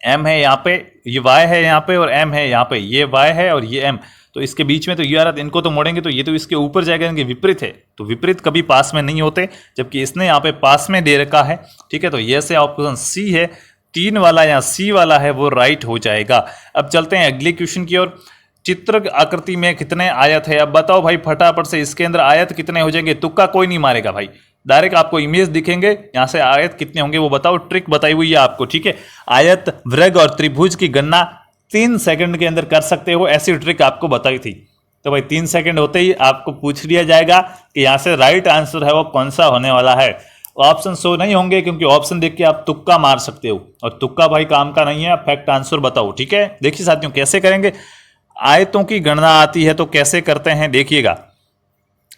एम है यहाँ पे, ये वाई है यहाँ पे और एम है यहाँ पे, ये वाई है और ये एम, तो इसके बीच में तो ये आ रहा है, इनको तो मोड़ेंगे तो ये तो इसके ऊपर जाएगा, इनके विपरीत है, तो विपरीत कभी पास में नहीं होते, जबकि इसने यहाँ पे पास में दे रखा है। ठीक है, तो ये से ऑप्शन सी है, 3 वाला या सी वाला है वो राइट हो जाएगा। अब चलते हैं अगले क्वेश्चन की ओर। चित्र आकृति में कितने आयत है, अब बताओ भाई फटाफट से, इसके अंदर आयत कितने हो जाएंगे। तुक्का कोई नहीं मारेगा भाई, डायरेक्ट आपको इमेज दिखेंगे, यहाँ से आयत कितने होंगे वो बताओ। ट्रिक बताई हुई है आपको। ठीक है, आयत, वृत्त और त्रिभुज की गणना 3 सेकंड के अंदर कर सकते हो, ऐसी ट्रिक आपको बताई थी। तो भाई 3 सेकंड होते ही आपको पूछ लिया जाएगा कि यहाँ से राइट आंसर है वो कौन सा होने वाला है। ऑप्शन शो नहीं होंगे क्योंकि ऑप्शन देख के आप तुक्का मार सकते हो, और तुक्का भाई काम का नहीं है, फैक्ट आंसर बताओ। ठीक है, देखिए साथियों कैसे करेंगे। आयतों की गणना आती है तो कैसे करते हैं देखिएगा।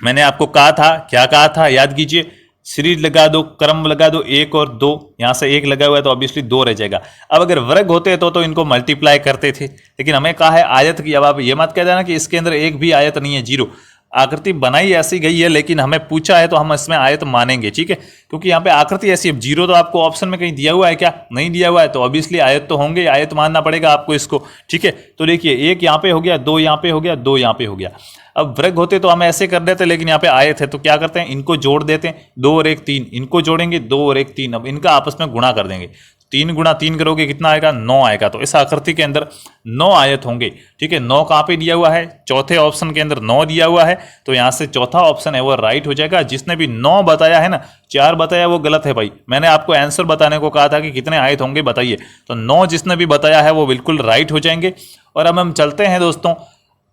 मैंने आपको कहा था, क्या कहा था याद कीजिए, सीरीज लगा दो, क्रम लगा दो, 1 और 2, यहाँ से 1 लगा हुआ है तो ऑब्वियसली 2 रह जाएगा। अब अगर वर्ग होते तो इनको मल्टीप्लाई करते थे, लेकिन हमें कहा है आयत की। अब आप ये मत कह देना कि इसके अंदर एक भी आयत नहीं है, 0। आकृति बनाई ऐसी गई है, लेकिन हमें पूछा है तो हम इसमें आयत मानेंगे। ठीक है, क्योंकि यहाँ पे आकृति ऐसी है। 0 तो आपको ऑप्शन में कहीं दिया हुआ है क्या, नहीं दिया हुआ है, तो ऑब्वियसली आयत तो होंगे, आयत मानना पड़ेगा आपको इसको। ठीक है, तो देखिए 1 यहाँ पे हो गया, 2 यहाँ पे हो गया, 2 यहाँ पे हो गया। अब वर्ग होते तो हम ऐसे कर देते, लेकिन यहाँ पे आयत है तो क्या करते हैं, इनको जोड़ देते हैं। 2 और 1 3, इनको जोड़ेंगे, 2 और 1 3, अब इनका आपस में गुणा कर देंगे। 3 गुणा 3 करोगे कितना आएगा, 9 आएगा। तो इस आकृति के अंदर 9 आयत होंगे। ठीक है, 9 कहाँ पे दिया हुआ है, चौथे ऑप्शन के अंदर 9 दिया हुआ है, तो यहाँ से चौथा ऑप्शन है वो राइट हो जाएगा। जिसने भी 9 बताया है ना, 4 बताया वो गलत है भाई। मैंने आपको आंसर बताने को कहा था कि कितने आयत होंगे बताइए, तो 9 जिसने भी बताया है वो बिल्कुल राइट हो जाएंगे। और अब हम चलते हैं दोस्तों,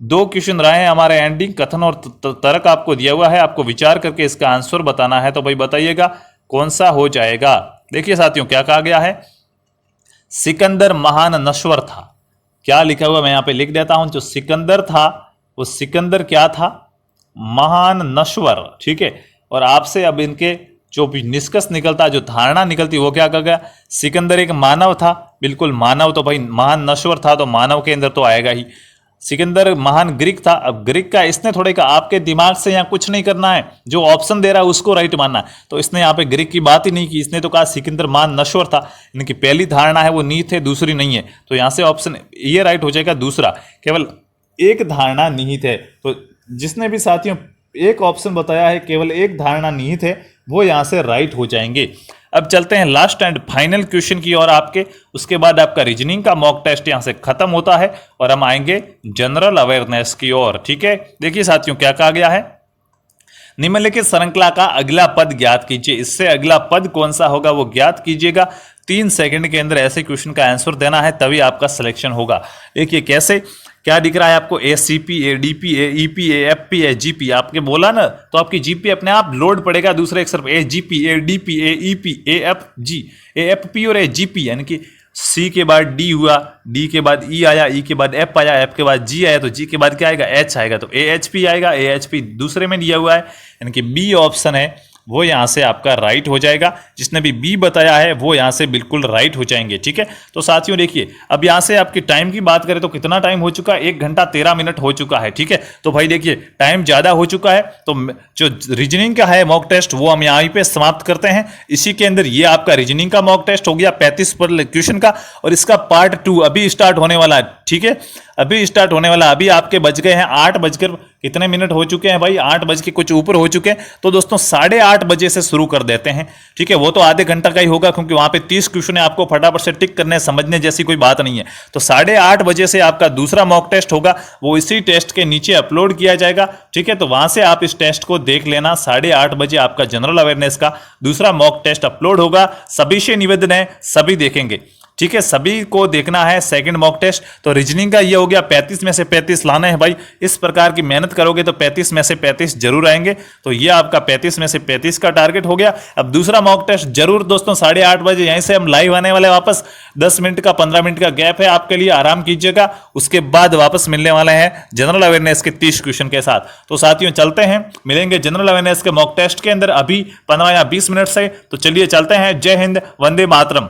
2 क्वेश्चन रहे हैं हमारे एंडिंग। कथन और तर्क आपको दिया हुआ है, आपको विचार करके इसका आंसर बताना है। तो भाई बताइएगा कौन सा हो जाएगा। देखिए साथियों क्या कहा गया है, सिकंदर महान नश्वर था। क्या लिखा हुआ मैं यहाँ पे लिख देता हूं, जो सिकंदर था वो सिकंदर क्या था, महान नश्वर। ठीक है, और आपसे अब इनके जो भी निष्कर्ष निकलता, जो धारणा निकलती, वो क्या कहा गया, सिकंदर एक मानव था। बिल्कुल मानव, तो भाई महान नश्वर था तो मानव के अंदर तो आएगा ही। सिकंदर महान ग्रीक था। अब ग्रीक का इसने थोड़े का आपके दिमाग से यहाँ कुछ नहीं करना है, जो ऑप्शन दे रहा है उसको राइट मानना है। तो इसने यहाँ पे ग्रीक की बात ही नहीं की, इसने तो कहा सिकंदर महान नश्वर था। इनकी पहली धारणा है वो निहित है, दूसरी नहीं है, तो यहाँ से ऑप्शन ये राइट हो जाएगा। दूसरा, केवल एक धारणा निहित है, तो जिसने भी साथियों एक ऑप्शन बताया है केवल एक धारणा निहित है, वो यहाँ से राइट हो जाएंगे। अब चलते हैं लास्ट एंड फाइनल क्वेश्चन की ओर आपके, उसके बाद आपका रीजनिंग का मॉक टेस्ट यहाँ से खत्म होता है और हम आएंगे जनरल अवेयरनेस की ओर। ठीक है, देखिए साथियों क्या कहा गया है, निम्नलिखित श्रृंखला का अगला पद ज्ञात कीजिए। इससे अगला पद कौन सा होगा वो ज्ञात कीजिएगा। 3 सेकंड के अंदर ऐसे क्वेश्चन का आंसर देना है, तभी आपका सिलेक्शन होगा। देखिए कैसे, क्या दिख रहा है आपको, ACP, ADP, AEP, AFP, AGP। आपके बोला ना, तो आपकी जीपी अपने आप लोड पड़ेगा दूसरे अक्षर पे, AGP, ADP, AEP, AFG, AFP और AGP, यानी कि C के बाद D हुआ, D के बाद E आया, E के बाद F आया, F के बाद G आया, तो G के बाद क्या आएगा, H आएगा, तो AHP आएगा। AHP दूसरे में दिया हुआ है, यानी कि B ऑप्शन है वो यहाँ से आपका राइट हो जाएगा। जिसने भी बी बताया है वो यहाँ से बिल्कुल राइट हो जाएंगे। ठीक है, तो साथियों देखिए, अब यहाँ से आपकी टाइम की बात करें तो कितना टाइम हो चुका है, 1 घंटा 13 मिनट हो चुका है। ठीक है, तो भाई देखिए टाइम ज़्यादा हो चुका है, तो जो रीजनिंग का है मॉक टेस्ट वो हम यहाँ पे समाप्त करते हैं। इसी के अंदर ये आपका रीजनिंग का मॉक टेस्ट हो गया 35 पर क्वेश्चन का, और इसका पार्ट 2 अभी स्टार्ट होने वाला है। ठीक है, अभी स्टार्ट होने वाला, अभी आपके बज गए हैं 8 कितने मिनट हो चुके हैं भाई? 8 बज के कुछ ऊपर हो चुके हैं। तो दोस्तों 8:30 बजे से शुरू कर देते हैं, ठीक है। वो तो आधे घंटा का ही होगा, क्योंकि वहां पे 30 क्वेश्चन है, आपको फटाफट से टिक करने समझने जैसी कोई बात नहीं है। तो 8:30 बजे से आपका दूसरा मॉक टेस्ट होगा, वो इसी टेस्ट के नीचे अपलोड किया जाएगा, ठीक है। तो वहां से आप इस टेस्ट को देख लेना। 8:30 बजे आपका जनरल अवेयरनेस का दूसरा मॉक टेस्ट अपलोड होगा। सभी से निवेदन है, सभी देखेंगे, ठीक है। सभी को देखना है सेकंड मॉक टेस्ट। तो रीजनिंग का ये हो गया, 35 में से 35 लाना है भाई। इस प्रकार की मेहनत करोगे तो 35 में से 35 जरूर आएंगे। तो ये आपका 35 में से 35 का टारगेट हो गया। अब दूसरा मॉक टेस्ट जरूर दोस्तों 8:30 बजे यहीं से हम लाइव आने वाले वापस। 10 मिनट का 15 मिनट का गैप है आपके लिए, आराम कीजिएगा। उसके बाद वापस मिलने वाले हैं जनरल अवेयरनेस के 30 क्वेश्चन के साथ। तो साथियों चलते हैं, मिलेंगे जनरल अवेयरनेस के मॉक टेस्ट के अंदर अभी 15 या 20 मिनट से। तो चलिए चलते हैं। जय हिंद, वंदे मातरम।